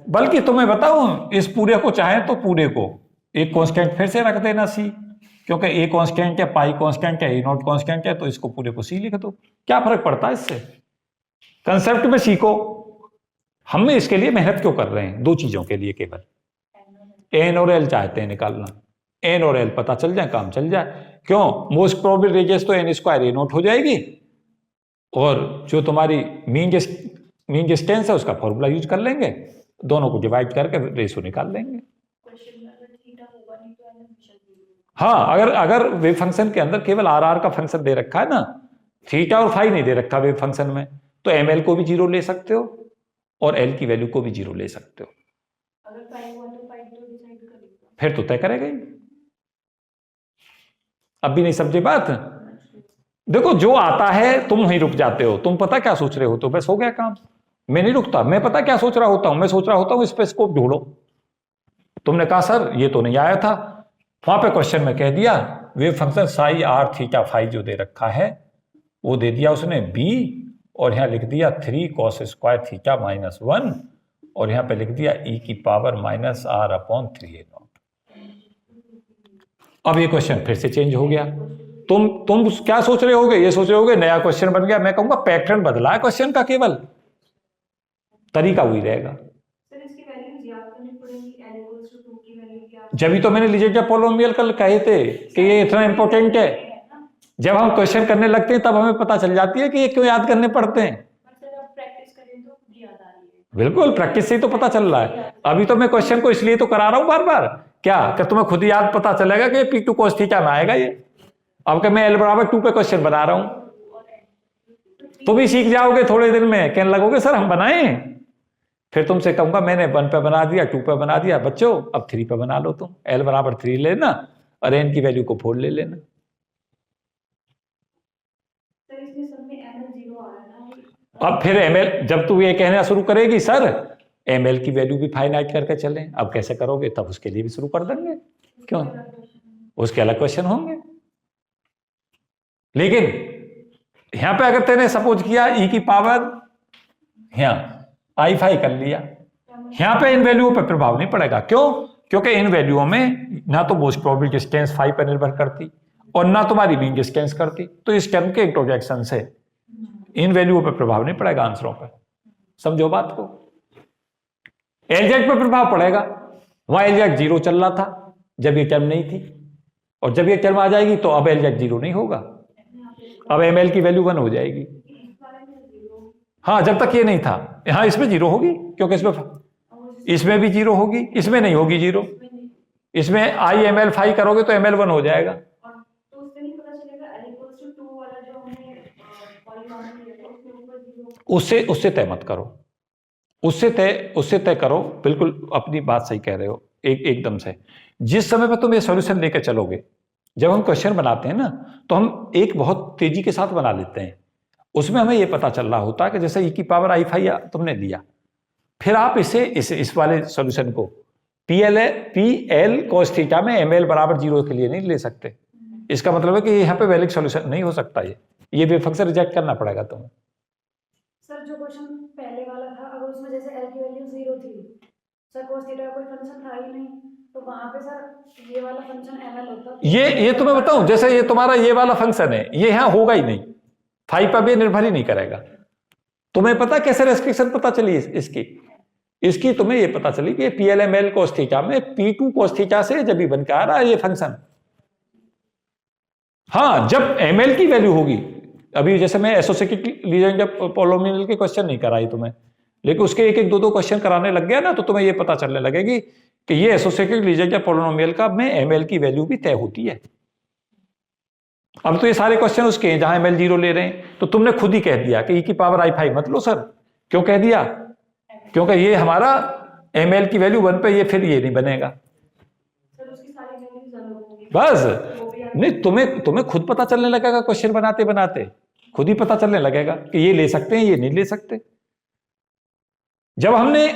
बल्कि तुम्हें बताऊं, इस पूरे को चाहे तो पूरे को एक कांस्टेंट फिर से रख देना सी, क्योंकि ए कांस्टेंट है, पाई कांस्टेंट है, ए नॉट कांस्टेंट है, तो इसको पूरे को सी लिख दो। क्या फर्क पड़ता है इससे? कंसेप्ट में सीखो। हम इसके लिए मेहनत क्यों कर रहे हैं? 2 चीजों के लिए केवल, एन और एल चाहते हैं निकालना, एन और एल पता चल जाए काम चल जाए। क्यों, मोस्ट प्रोबेबल रेडियस तो एन स्क्वायर ए नॉट हो जाएगी, और जो तुम्हारी मीन डिस्टेंस है उसका फॉर्मूला यूज कर लेंगे, दोनों को डिवाइड करके रेशो निकाल लेंगे। हाँ, अगर वेव फंक्शन के अंदर केवल आर का फंक्शन दे रखा है ना, थीटा और फाई नहीं दे रखा वेव फंक्शन में, तो एम एल को भी 0 ले सकते हो और एल की वैल्यू को भी 0 ले सकते हो। फिर तो तय करेगा ही। अब भी नहीं समझे बात? देखो, जो आता है तुम वहीं रुक जाते हो। तुम पता क्या सोच रहे हो, तो बस हो गया काम। मैं नहीं रुकता, मैं पता क्या सोच रहा होता हूं, मैं सोच रहा होता हूं इस पे स्कोप ढूंढो। तुमने कहा सर ये तो नहीं आया था, वहां पे क्वेश्चन में कह दिया wave function psi R theta phi जो दे रखा है वो दे दिया उसने बी, और यहां लिख दिया 3 cos स्क्वायर थीटा माइनस 1, और यहां पे लिख दिया e की power minus R upon 3 A naught. अब ये क्वेश्चन फिर से चेंज हो गया। तुम क्या सोच रहे होगे? ये सोच रहे होगे नया क्वेश्चन बन गया। मैं कहूंगा पैटर्न बदला है क्वेश्चन का, केवल तरीका वही रहेगा। जब ही तो मैंने लीजेंडर पॉलिनोमियल कल कहे थे कि ये इतना इंपॉर्टेंट है। जब हम क्वेश्चन करने लगते हैं तब हमें पता चल जाती है कि ये क्यों याद करने पड़ते हैं। बिल्कुल, प्रैक्टिस से ही तो पता चल रहा है। अभी तो मैं क्वेश्चन को इसलिए तो करा रहा हूं बार बार, क्या कि तुम्हें खुद याद पता चलेगा कि P2 cos थीटा में आएगा ये। अब कि मैं L बराबर 2 पे क्वेश्चन बना रहा हूं, तुम भी सीख जाओगे थोड़े दिन में, कहने लगोगे सर हम बनाएं। फिर तुमसे कहूंगा मैंने 1 पे बना दिया, 2 पे बना दिया, बच्चों अब 3 पे बना लो। तुम L बराबर 3 लेना और n की वैल्यू को 4 ले लेना। अब फिर ml, जब तू ये कहना शुरू करेगी सर ml की वैल्यू भी फाइनाइट करके चलें, अब कैसे करोगे? तब उसके लिए भी शुरू कर देंगे। क्यों, उसके अलग क्वेश्चन होंगे। लेकिन यहां पे अगर तेने सपोज किया e की पावर यहाँ आई फाई कर लिया, यहाँ पे इन वैल्यूओं पे प्रभाव नहीं पड़ेगा। क्यों? क्योंकि इन वैल्यूओं में ना तो मोस्ट प्रोबेबल डिस्टेंस फाई पर निर्भर करती और ना तुम्हारी मीन डिस्टेंस करती, तो इस टर्म के इंट्रोजेक्शन से इन वैल्यूओं पर प्रभाव नहीं पड़ेगा आंसरों पर। समझो बात को। एलजेड पर प्रभाव पड़ेगा, वहां एलजेड 0 चल रहा था जब ये टर्म नहीं थी, और जब ये टर्म आ जाएगी तो अब एलजेड 0 नहीं होगा, अब एमएल की वैल्यू 1 हो जाएगी। हाँ, जब तक ये नहीं था, हाँ इसमें 0 होगी, क्योंकि इसमें भी 0 होगी, इसमें नहीं होगी 0। इसमें आई एम एल फाई करोगे तो ML 1 हो जाएगा। उससे तय मत करो, उससे तय करो। बिल्कुल अपनी बात सही कह रहे हो एकदम से। जिस समय पर तुम ये सॉल्यूशन लेकर चलोगे, जब हम क्वेश्चन बनाते हैं ना, तो हम एक बहुत तेजी के साथ बना लेते हैं। उसमें हमें ये पता चल रहा होता है कि जैसे e की पावर आई फाई तुमने लिया, फिर आप इस वाले सॉल्यूशन को PL cos थीटा में ML बराबर 0 के लिए नहीं ले सकते। इसका मतलब है कि यहाँ पे वैलिड सॉल्यूशन नहीं हो सकता। ये वेव फंक्शन रिजेक्ट करना पड़ेगा तुम्हें। सर जो क्वेश्चन पहले वाला था, अगर उसमें जैसे L की वैल्यू 0 थी, सर cos थीटा का कोई फंक्शन था ही नहीं, तो वहां पे सर ये वाला फंक्शन ML होता। ये तुम्हें बताऊं, जैसे ये तुम्हारा ये वाला फंक्शन है, ये यहाँ होगा ही नहीं, फाई पर भी निर्भर ही नहीं करेगा। तुम्हें पता कैसे रेस्ट्रिक्शन पता चली इसकी तुम्हें ये पता चली कि PLML cos थीटा में P2 cos थीटा से जब भी बन के आ रहा है ये फंक्शन। हाँ, जब ML की वैल्यू होगी, अभी जैसे मैं एसोसिएटेड लीजेंडर पॉलिनोमियल के क्वेश्चन नहीं कराई तुम्हें, लेकिन उसके एक दो क्वेश्चन कराने लग गया ना, तो तुम्हें ये पता चलने लगेगी कि ये एसोसिएटेड लीजेंडर पॉलिनोमियल का में ML की वैल्यू भी तय होती है। अब तो ये सारे क्वेश्चन उसके हैं जहां ML 0 ले रहे हैं, तो तुमने खुद ही कह दिया कि e की पावर आई फाई मत लो सर। क्यों कह दिया? क्योंकि ये हमारा ML की वैल्यू 1 पे ये फिर ये नहीं बनेगा। बस नहीं, तुम्हें खुद पता चलने लगेगा, क्वेश्चन बनाते बनाते खुद ही पता चलने लगेगा कि ये ले सकते हैं, ये नहीं ले सकते। जब हमने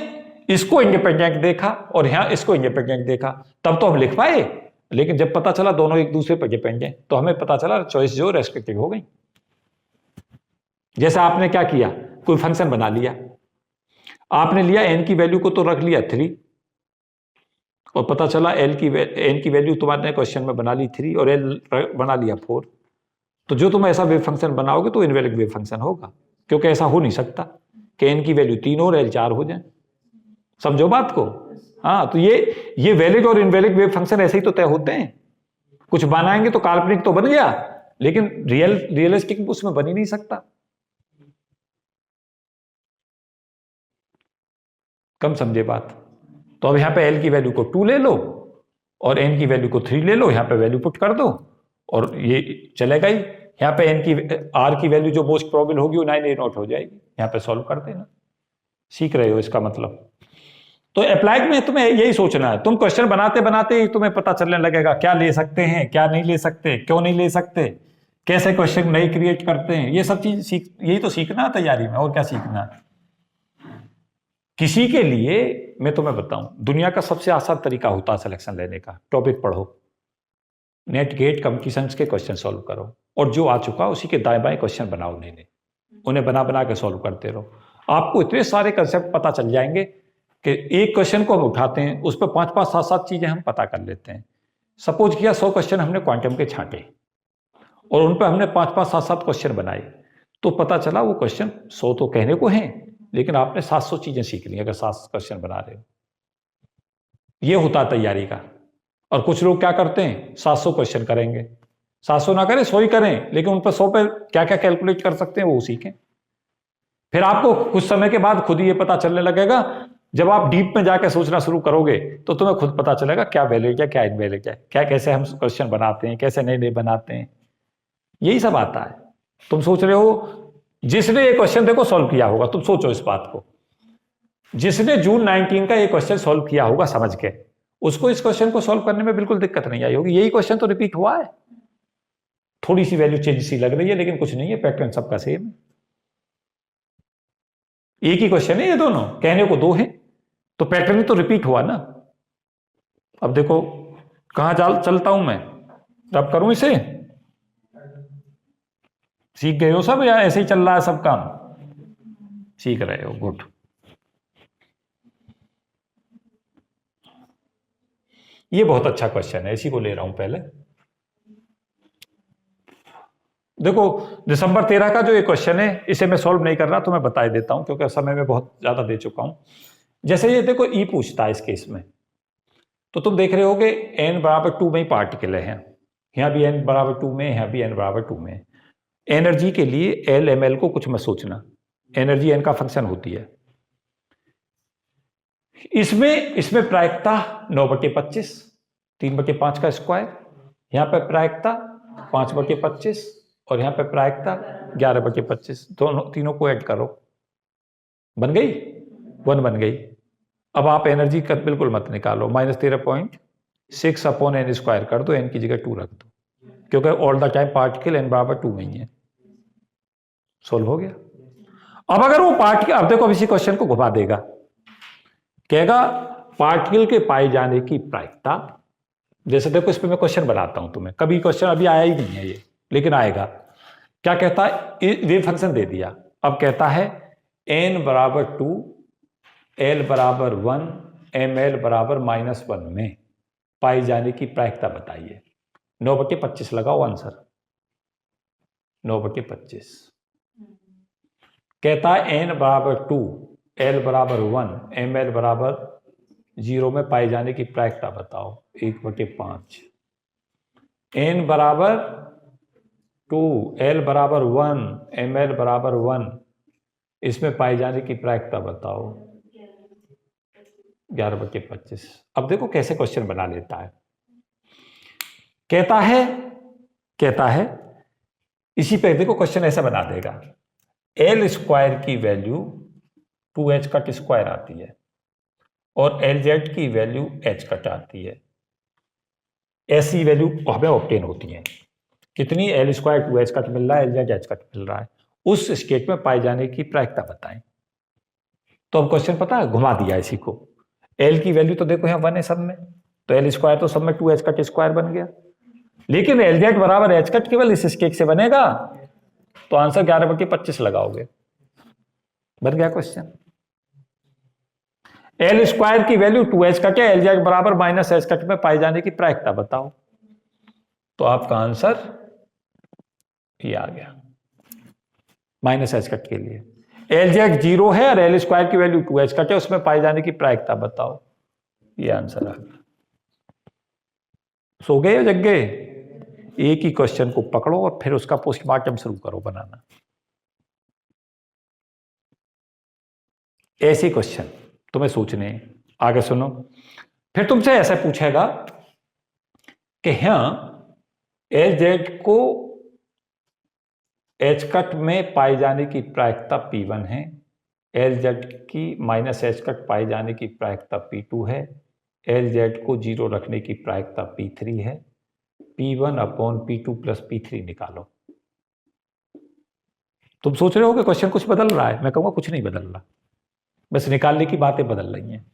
इसको इंडिपेंडेंट देखा और यहां इसको इंडिपेंडेंट देखा, तब तो हम लिख पाए, लेकिन जब पता चला दोनों एक दूसरे पर डिपेंडेंट, तो हमें पता चला चॉइस जो रेस्ट्रिक्टिव हो गई। जैसे आपने क्या किया, कोई फंक्शन बना लिया, आपने लिया n की वैल्यू को तो रख लिया 3, और पता चला n की वैल्यू तुम्हारे क्वेश्चन में बना ली 3 और l बना लिया 4, तो जो तुम ऐसा वेव फंक्शन बनाओगे तो इनवैलिड वेव फंक्शन होगा, क्योंकि ऐसा हो नहीं सकता कि n की वैल्यू 3 और l 4 हो जाए। समझो बात को। हाँ, तो ये वैलिड और इनवैलिड वेव फंक्शन ऐसे ही तो तय होते हैं। कुछ बनाएंगे तो काल्पनिक तो बन गया, लेकिन रियलिस्टिक उसमें बन ही नहीं सकता। कम समझे बात। तो अब यहाँ पे L की वैल्यू को 2 ले लो और N की वैल्यू को 3 ले लो, यहाँ पे वैल्यू पुट कर दो और ये चलेगा ही। यहाँ पे R की वैल्यू जो मोस्ट प्रोबेबल होगी वो 9A0 हो जाएगी। यहाँ पे सॉल्व कर देना। सीख रहे हो इसका मतलब। तो अप्लाइड में तुम्हें यही सोचना है। तुम क्वेश्चन बनाते बनाते ही तुम्हें पता चलने लगेगा क्या ले सकते हैं, क्या नहीं ले सकते, क्यों नहीं ले सकते, कैसे क्वेश्चन नए क्रिएट करते हैं। ये सब चीज यही तो सीखना है तैयारी में, और क्या सीखना है। किसी के लिए मैं तुम्हें बताऊं, दुनिया का सबसे आसान तरीका होता है सिलेक्शन लेने का। टॉपिक पढ़ो, नेट गेट कंपटीशंस के क्वेश्चन सॉल्व करो, और जो आ चुका उसी के दाएं बाएं क्वेश्चन बनाओ, उन्हें बना बना के सॉल्व करते रहो। आपको इतने सारे कंसेप्ट पता चल जाएंगे कि एक क्वेश्चन को हम उठाते हैं, उस पर 5-5, 7-7 चीजें हम पता कर लेते हैं। सपोज किया 100 क्वेश्चन हमने क्वांटम के छांटे और उन पर हमने 5-5, 7-7 क्वेश्चन बनाए, तो पता चला वो क्वेश्चन 100 तो कहने को हैं, लेकिन आपने 700 चीजें सीख ली अगर 7 क्वेश्चन बना रहे हो। ये होता है तैयारी का। और कुछ लोग क्या करते हैं, 700 क्वेश्चन करेंगे, 700 ना करें 100 ही करें, लेकिन उन पर 100 पे क्या क्या कैलकुलेट कर सकते हैं वो सीखें। फिर आपको कुछ समय के बाद खुद ही ये पता चलने लगेगा। जब आप डीप में जाकर सोचना शुरू करोगे तो तुम्हें खुद पता चलेगा क्या वैलिड है, क्या इनवैलिड है, क्या कैसे हम क्वेश्चन बनाते हैं, कैसे नए नए बनाते हैं। यही सब आता है। तुम सोच रहे हो जिसने ये क्वेश्चन देखो सॉल्व किया होगा, तुम सोचो इस बात को, जिसने जून 19 का ये क्वेश्चन सॉल्व किया होगा समझ के, उसको इस क्वेश्चन को सॉल्व करने में बिल्कुल दिक्कत नहीं आई होगी। यही क्वेश्चन तो रिपीट हुआ है, थोड़ी सी वैल्यू चेंज सी लग रही है, लेकिन कुछ नहीं है, पैटर्न सबका सेम है। एक ही क्वेश्चन है ये दोनों, कहने को 2 हैं, तो पैटर्न तो रिपीट हुआ ना। अब देखो कहां चलता हूं मैं, रब करूं इसे। सीख गए हो सब या ऐसे ही चल रहा है सब काम? सीख रहे हो, गुड। ये बहुत अच्छा क्वेश्चन है, इसी को ले रहा हूं पहले। देखो दिसंबर 13 का जो ये क्वेश्चन है, इसे मैं सॉल्व नहीं कर रहा, तो मैं बता देता हूं क्योंकि समय में बहुत ज्यादा दे चुका हूं। जैसे ये देखो ई पूछता है इस केस में, तो तुम देख रहे हो कि n बराबर 2 में ही पार्टिकल है, यहां भी n बराबर 2 में, यहां भी n बराबर 2 में। एनर्जी के लिए एल एम एल को कुछ मत सोचना, एनर्जी n का फंक्शन होती है। इसमें प्रायिकता 9/25, 3/5 का स्क्वायर, यहां पर प्रायिकता 5/25 और यहां पर प्रायिकता 11/25। दोनों तीनों को ऐड करो, बन गई 1 बन गई। अब आप एनर्जी का बिल्कुल मत निकालो, -13.6/n² कर दो, n की जगह 2 रख दो, क्योंकि all the time particle n बराबर 2 में ही है। सोल्व हो गया। अब अगर वो पार्टिकल, अब देखो अब इसी क्वेश्चन को घुमा देगा, कहेगा पार्टिकल के पाए जाने की प्रायिकता। जैसे देखो इस पे मैं क्वेश्चन बनाता हूं तुम्हें, कभी क्वेश्चन अभी आया ही नहीं है ये, लेकिन आएगा। क्या कहता है, वेव फंक्शन दे दिया, अब कहता है n बराबर 2, l बराबर 1, ml बराबर -1 में पाई जाने की प्रायिकता बताइए। 9/25 लगाओ आंसर, 9/25। कहता है n बराबर 2, l बराबर 1, ml बराबर 0 में पाए जाने की प्रायिकता बताओ, 1/5। n बराबर 2, l बराबर 1, ml बराबर 1, इसमें पाए जाने की प्रायिकता बताओ, 11/25। अब देखो कैसे क्वेश्चन बना लेता है। कहता है इसी पे देखो क्वेश्चन ऐसा बना देगा, एल स्क्वायर की वैल्यू 2h कट स्क्वायर आती है और LZ की वैल्यू h कट आती है। ऐसी वैल्यू हमें ऑब्टेन होती है, कितनी, एल स्क्वायर 2h कट मिल रहा है, LZ h कट मिल रहा है, उस स्टेट में पाए जाने की प्रायिकता बताएं। तो अब क्वेश्चन पता है, घुमा दिया इसी को। एल की वैल्यू तो देखो यहाँ 1 है सब में, तो एल स्क्वायर तो सब में 2h कट स्क्वायर बन गया, लेकिन LZ बराबर h कट केवल इस स्केक से बनेगा, तो आंसर 11/25 लगाओगे, बन गया क्वेश्चन। एल स्क्वायर की वैल्यू 2h कट है, LZ बराबर -h कट में पाए जाने की प्रायिकता बताओ, तो आपका आंसर ये आ गया, -h कट के लिए LZ 0 है और एल स्क्वायर की वैल्यू 2h कट है, उसमें पाए जाने की प्रायिकता बताओ, ये आंसर आ गया। सो गए जग गए? एक ही क्वेश्चन को पकड़ो और फिर उसका पोस्टमार्टम शुरू करो बनाना। ऐसे क्वेश्चन तुम्हें सोचने, आगे सुनो। फिर तुमसे ऐसा पूछेगा कि हाँ LZ को h कट में पाए जाने की प्रायिकता P1 है, LZ की -h कट पाए जाने की प्रायिकता P2 है, LZ को 0 रखने की प्रायिकता P3 है, P1/P2 + P3 निकालो। तुम सोच रहे हो कि क्वेश्चन कुछ बदल रहा है, मैं कहूँगा कुछ नहीं बदल रहा, बस निकालने की बातें बदल रही हैं।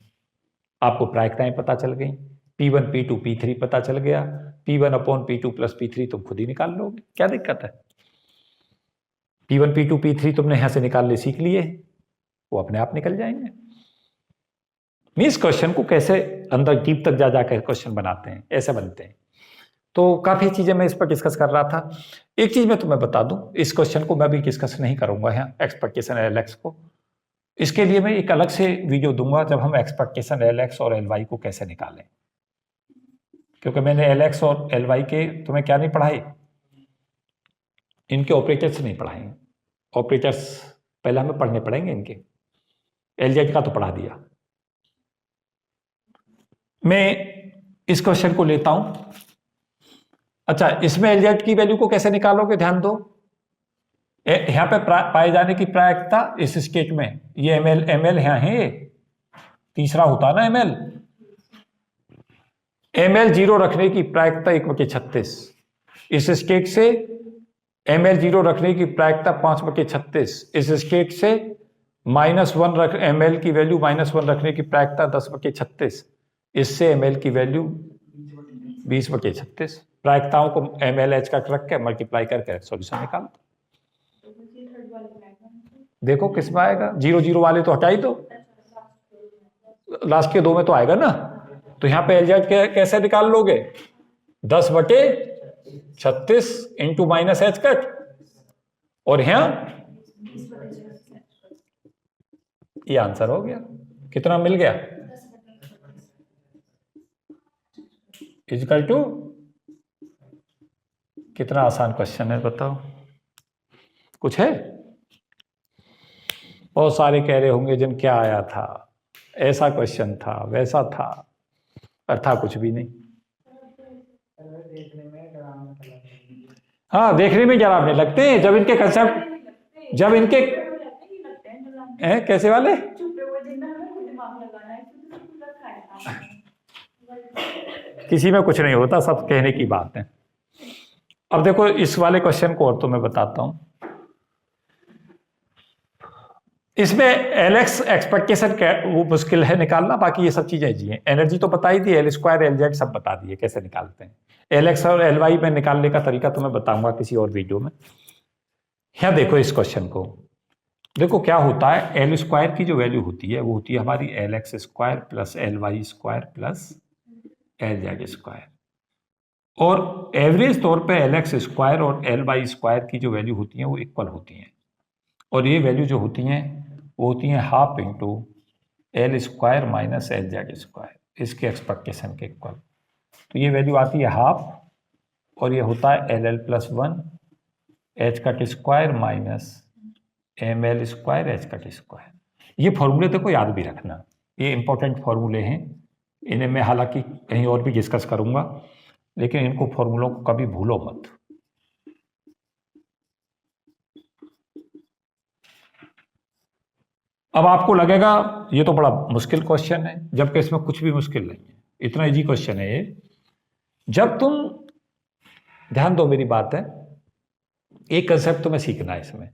आपको प्रायिकताएं पता चल गई, P1 P2 P3 पता चल गया, P1/P2 + P3 तुम खुद ही निकाल लोगे, क्या दिक्कत है। P1 P2 P3 तुमने यहां से निकालने सीख लिए, वो अपने आप निकल जाएंगे। मीन्स क्वेश्चन को कैसे अंदर डीप तक जा जाकर क्वेश्चन बनाते हैं, ऐसे बनते हैं। तो काफी चीजें मैं इस पर डिस्कस कर रहा था। एक चीज मैं तुम्हें बता दूं, इस क्वेश्चन को मैं भी डिस्कस नहीं करूंगा यहाँ, एक्सपेक्टेशन LX को। इसके लिए मैं एक अलग से वीडियो दूंगा जब हम एक्सपेक्टेशन LX और LY को कैसे निकालें, क्योंकि मैंने LX और LY के तुम्हें क्या नहीं पढ़ाए, इनके ऑपरेटर्स नहीं पढ़ाए। ऑपरेटर्स पहले हमें पढ़ने पड़ेंगे, इनके LZ का तो पढ़ा दिया। मैं इस क्वेश्चन को लेता हूं। अच्छा, इसमें LZ की वैल्यू को कैसे निकालोगे, ध्यान दो। यहां पे पाए जाने की प्रायिकता इस स्टेट में, ये ml यहां है, ये तीसरा होता ना ml 0 रखने की प्रायिकता 1/36, इस स्टेट से ml 0 रखने की प्रायिकता 5/36, इस स्टेट से -1 रख ml की वैल्यू -1 रखने की प्रायिकता 10/36, इससे ml की वैल्यू 20/36। प्रायिकताओं को ml h का रख के मल्टीप्लाई करके सॉल्यूशन निकाल दो। देखो किस में आएगा, 0 0 वाले तो हटाई दो, लास्ट के 2 में तो आएगा ना। तो यहाँ पे एलजेड कैसे निकाल लोगे, 10/36 इंटू माइनस एच कट, और यहाँ ये आंसर हो गया। कितना मिल गया, इक्वल टू, कितना आसान क्वेश्चन है बताओ, कुछ है? बहुत सारे कह रहे होंगे जिन क्या आया था, ऐसा क्वेश्चन था, वैसा था, पर था कुछ भी नहीं। हाँ, देखने में डरावने लगते हैं जब इनके कंसेप्ट, जब इनके कैसे वाले, किसी में कुछ नहीं होता, सब कहने की बात है। अब देखो इस वाले क्वेश्चन को और तो मैं बताता हूं। इसमें एलएक्स एक्सपेक्टेशन वो मुश्किल है निकालना, बाकी ये सब चीजें जी हैं। एनर्जी तो बता ही दी, एल स्क्वायर एल जेड सब बता दिए कैसे निकालते हैं। एलएक्स और एल वाई में निकालने का तरीका तो मैं बताऊंगा किसी और वीडियो में। यहाँ देखो इस क्वेश्चन को, देखो क्या होता है, एल स्क्वायर की जो वैल्यू होती है वो होती है हमारी L X square plus L Y square plus L Z square, और एवरेज तौर पे एल एक्स स्क्वायर और एल वाई स्क्वायर की जो वैल्यू होती है वो इक्वल होती हैं, और ये वैल्यू जो होती हैं वो होती हैं half into L square minus L Z square, इसके एक्सपेक्टेशन के इक्वल। तो ये वैल्यू आती है हाफ, और ये होता है L L plus 1 H cut square minus M L square H cut square. ये फॉर्मूले देखो याद भी रखना, ये इंपॉर्टेंट फॉर्मूले हैं, इन्हें मैं हालांकि कहीं और भी डिस्कस करूंगा, लेकिन इनको फॉर्मूलों को कभी भूलो मत। अब आपको लगेगा ये तो बड़ा मुश्किल क्वेश्चन है, जबकि इसमें कुछ भी मुश्किल नहीं है, इतना इजी क्वेश्चन है ये। जब तुम ध्यान दो मेरी बात है, एक कंसेप्ट तुम्हें सीखना है इसमें,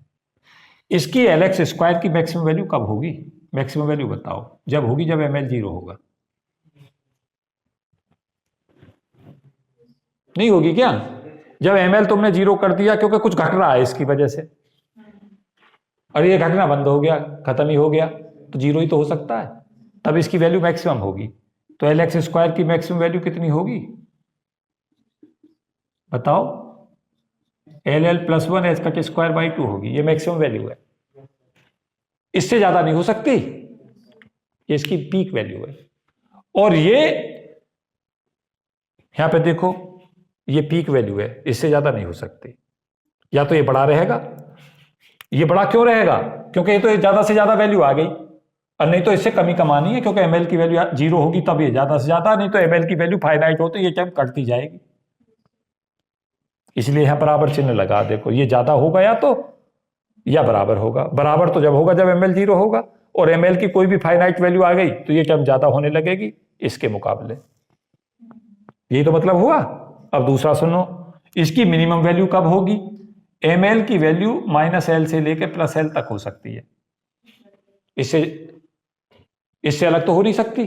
इसकी एल एक्स स्क्वायर की मैक्सिमम वैल्यू कब होगी, मैक्सिमम वैल्यू बताओ। जब होगी जब एम एल 0 होगा। नहीं होगी क्या, जब एम एल तुमने 0 कर दिया, क्योंकि कुछ घट रहा है इसकी वजह से, और ये घटना बंद हो गया, खत्म ही हो गया, तो 0 ही तो हो सकता है, तब इसकी वैल्यू मैक्सिमम होगी। तो एल एक्स स्क्वायर की मैक्सिमम वैल्यू कितनी होगी बताओ, L L plus 1 H cut square by 2 होगी, ये मैक्सिमम वैल्यू है, इससे ज्यादा नहीं हो सकती, ये इसकी पीक वैल्यू है। और ये यहां पे देखो ये पीक वैल्यू है, इससे ज्यादा नहीं हो सकती, या तो ये बड़ा रहेगा। ये बड़ा क्यों रहेगा, क्योंकि ये तो ज्यादा से ज्यादा वैल्यू आ गई, और नहीं तो इससे कमी कमानी है, क्योंकि एमएल की वैल्यू 0 होगी तब ये ज्यादा से ज्यादा, नहीं तो एमएल की वैल्यू फाइनाइट हो तो ये टर्म कटती जाएगी। इसलिए यहां बराबर चिन्ह लगा, देखो ये ज्यादा होगा या तो, या बराबर होगा। बराबर तो जब होगा जब एमएल 0 होगा, और एमएल की कोई भी फाइनाइट वैल्यू आ गई तो ये टर्म ज्यादा होने लगेगी इसके मुकाबले, यही तो मतलब हुआ। अब दूसरा सुनो, इसकी मिनिमम वैल्यू कब होगी, एमएल की वैल्यू माइनस एल से लेकर प्लस एल तक हो सकती है, इससे अलग तो हो नहीं सकती।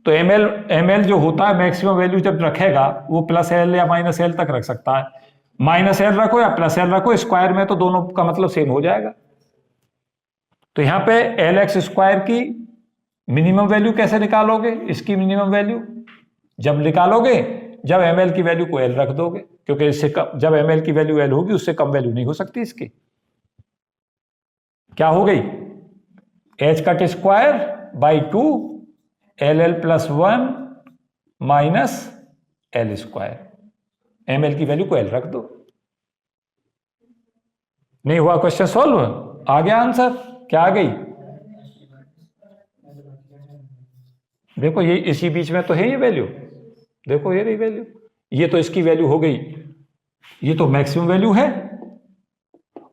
तो एमएल जो होता है मैक्सिमम वैल्यू जब रखेगा वो प्लस एल या माइनस एल तक रख सकता है, माइनस एल रखो या प्लस एल रखो, स्क्वायर में तो दोनों का मतलब सेम हो जाएगा। तो यहां पे एल एक्स स्क्वायर की मिनिमम वैल्यू कैसे निकालोगे, इसकी मिनिमम वैल्यू जब निकालोगे जब एमएल की वैल्यू को एल रख दोगे, क्योंकि इससे कम, जब एमएल की वैल्यू एल होगी उससे कम वैल्यू नहीं हो सकती इसकी। क्या हो गई, H cut square by 2 L L plus 1 minus L square, ML की वैल्यू को एल रख दो। नहीं हुआ क्वेश्चन सॉल्व, आ गया आंसर, क्या आ गई, देखो ये इसी बीच में तो है ये वैल्यू, देखो ये रही वैल्यू, ये तो इसकी वैल्यू हो गई, ये तो मैक्सिमम वैल्यू है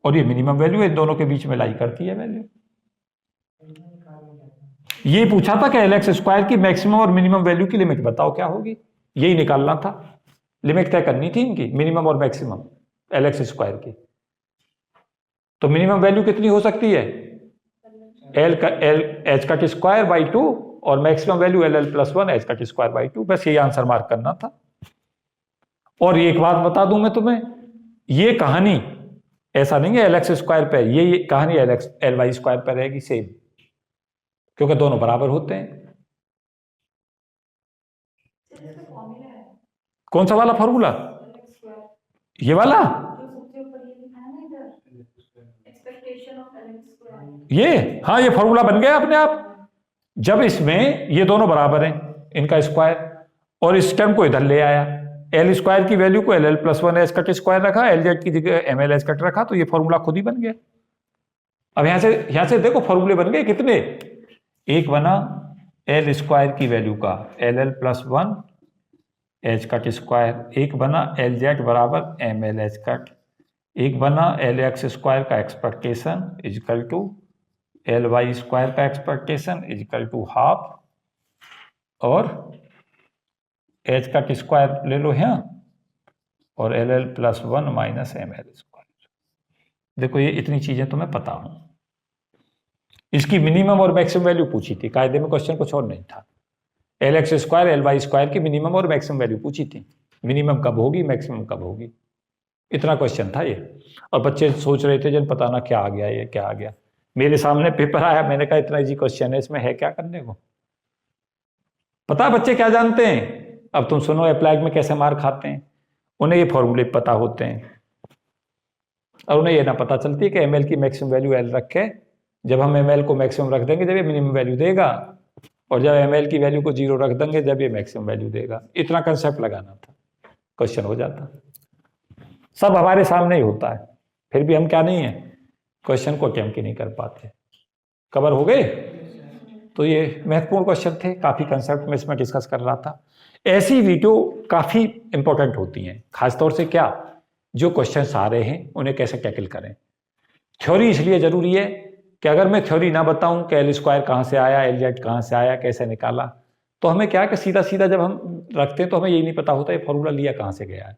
और ये मिनिमम वैल्यू है, दोनों के बीच में लाई करती है वैल्यू। ये पूछा था कि एल एक्स स्क्वायर की मैक्सिमम और मिनिमम वैल्यू की लिमिट बताओ क्या होगी, यही निकालना था, लिमिट तय करनी थी इनकी मिनिमम और मैक्सिमम एल एक्स स्क्वायर की। तो मिनिमम वैल्यू कितनी हो सकती है, L H cut square by 2 और maximum value L L plus 1 H cut square by 2, बस यही आंसर मार्क करना था। और ये एक बात बता दूं मैं तुम्हें, ये कहानी ऐसा नहीं है LX स्क्वायर पे, ये कहानी LY स्क्वायर पे रहेगी सेम, क्योंकि दोनों बराबर होते हैं। कौन सा वाला फॉर्मूला? ये वाला, ये हाँ, ये फॉर्मूला बन गया अपने आप। जब इसमें ये दोनों बराबर हैं, इनका स्क्वायर, और इस टर्म को इधर ले आया, एल स्क्वायर की वैल्यू को LL + 1 एच कट स्क्वायर रखा, LZ की जगह ML एच कट रखा, तो ये फॉर्मूला खुद ही बन गया। अब यहां से देखो फॉर्मूले बन गए कितने। एक बना L स्क्वायर की वैल्यू का LL + 1 एच कट स्क्वायर, एक बना LZ बराबर ML एच कट, एक बना LX स्क्वायर का expectation equal to LY square का एक्सपेक्टेशन इजिकल टू हाफ, और एच कट स्क्वायर ले लो यहाँ, और LL + 1 - ML स्क्वायर। देखो ये इतनी चीजें तुम्हें पता हूं। इसकी मिनिमम और मैक्सिमम वैल्यू पूछी थी कायदे में, क्वेश्चन कुछ और नहीं था। LX स्क्वायर LY स्क्वायर की मिनिमम और मैक्सिमम वैल्यू पूछी थी, मिनिमम कब होगी मैक्सिमम कब होगी, इतना क्वेश्चन था ये। और बच्चे सोच रहे थे जन पता ना क्या आ गया, ये क्या आ गया। मेरे सामने पेपर आया, मैंने कहा इतना इजी क्वेश्चन है, इसमें है क्या करने को। पता है बच्चे क्या जानते हैं? अब तुम सुनो अप्लाइड में कैसे मार खाते हैं। उन्हें ये फॉर्मूले पता होते हैं, और उन्हें ये ना पता चलती है कि ML की मैक्सिमम वैल्यू L रखे, जब हम ML को मैक्सिमम रख देंगे जब ये मिनिमम वैल्यू देगा, और जब ML की वैल्यू को 0 रख देंगे जब ये मैक्सिमम वैल्यू देगा। इतना कंसेप्ट लगाना था, क्वेश्चन हो जाता। सब हमारे सामने ही होता है, फिर भी हम क्या नहीं है, क्वेश्चन को अटेम्प्ट ही नहीं कर पाते। कवर हो गए? तो ये महत्वपूर्ण क्वेश्चन थे, काफी कंसेप्ट में इसमें डिस्कस कर रहा था। ऐसी वीडियो काफी इंपॉर्टेंट होती हैं, खासतौर से क्या, जो क्वेश्चंस आ रहे हैं उन्हें कैसे टैकल करें। थ्योरी इसलिए जरूरी है कि अगर मैं थ्योरी ना बताऊं कि L स्क्वायर कहाँ से आया, LZ कहाँ से आया, कैसे निकाला, तो हमें क्या कि सीधा सीधा जब हम रखते हैं तो हमें यही नहीं पता होता ये फॉर्मूला लिया कहाँ से गया है।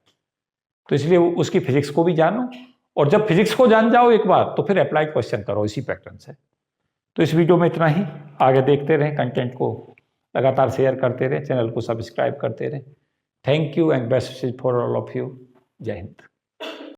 तो इसलिए उसकी फिजिक्स को भी जानो, और जब फिजिक्स को जान जाओ एक बार तो फिर अप्लाइड क्वेश्चन करो इसी पैटर्न से। तो इस वीडियो में इतना ही, आगे देखते रहें, कंटेंट को लगातार शेयर करते रहें, चैनल को सब्सक्राइब करते रहें। Thank you and best wishes for all of you. जय हिंद।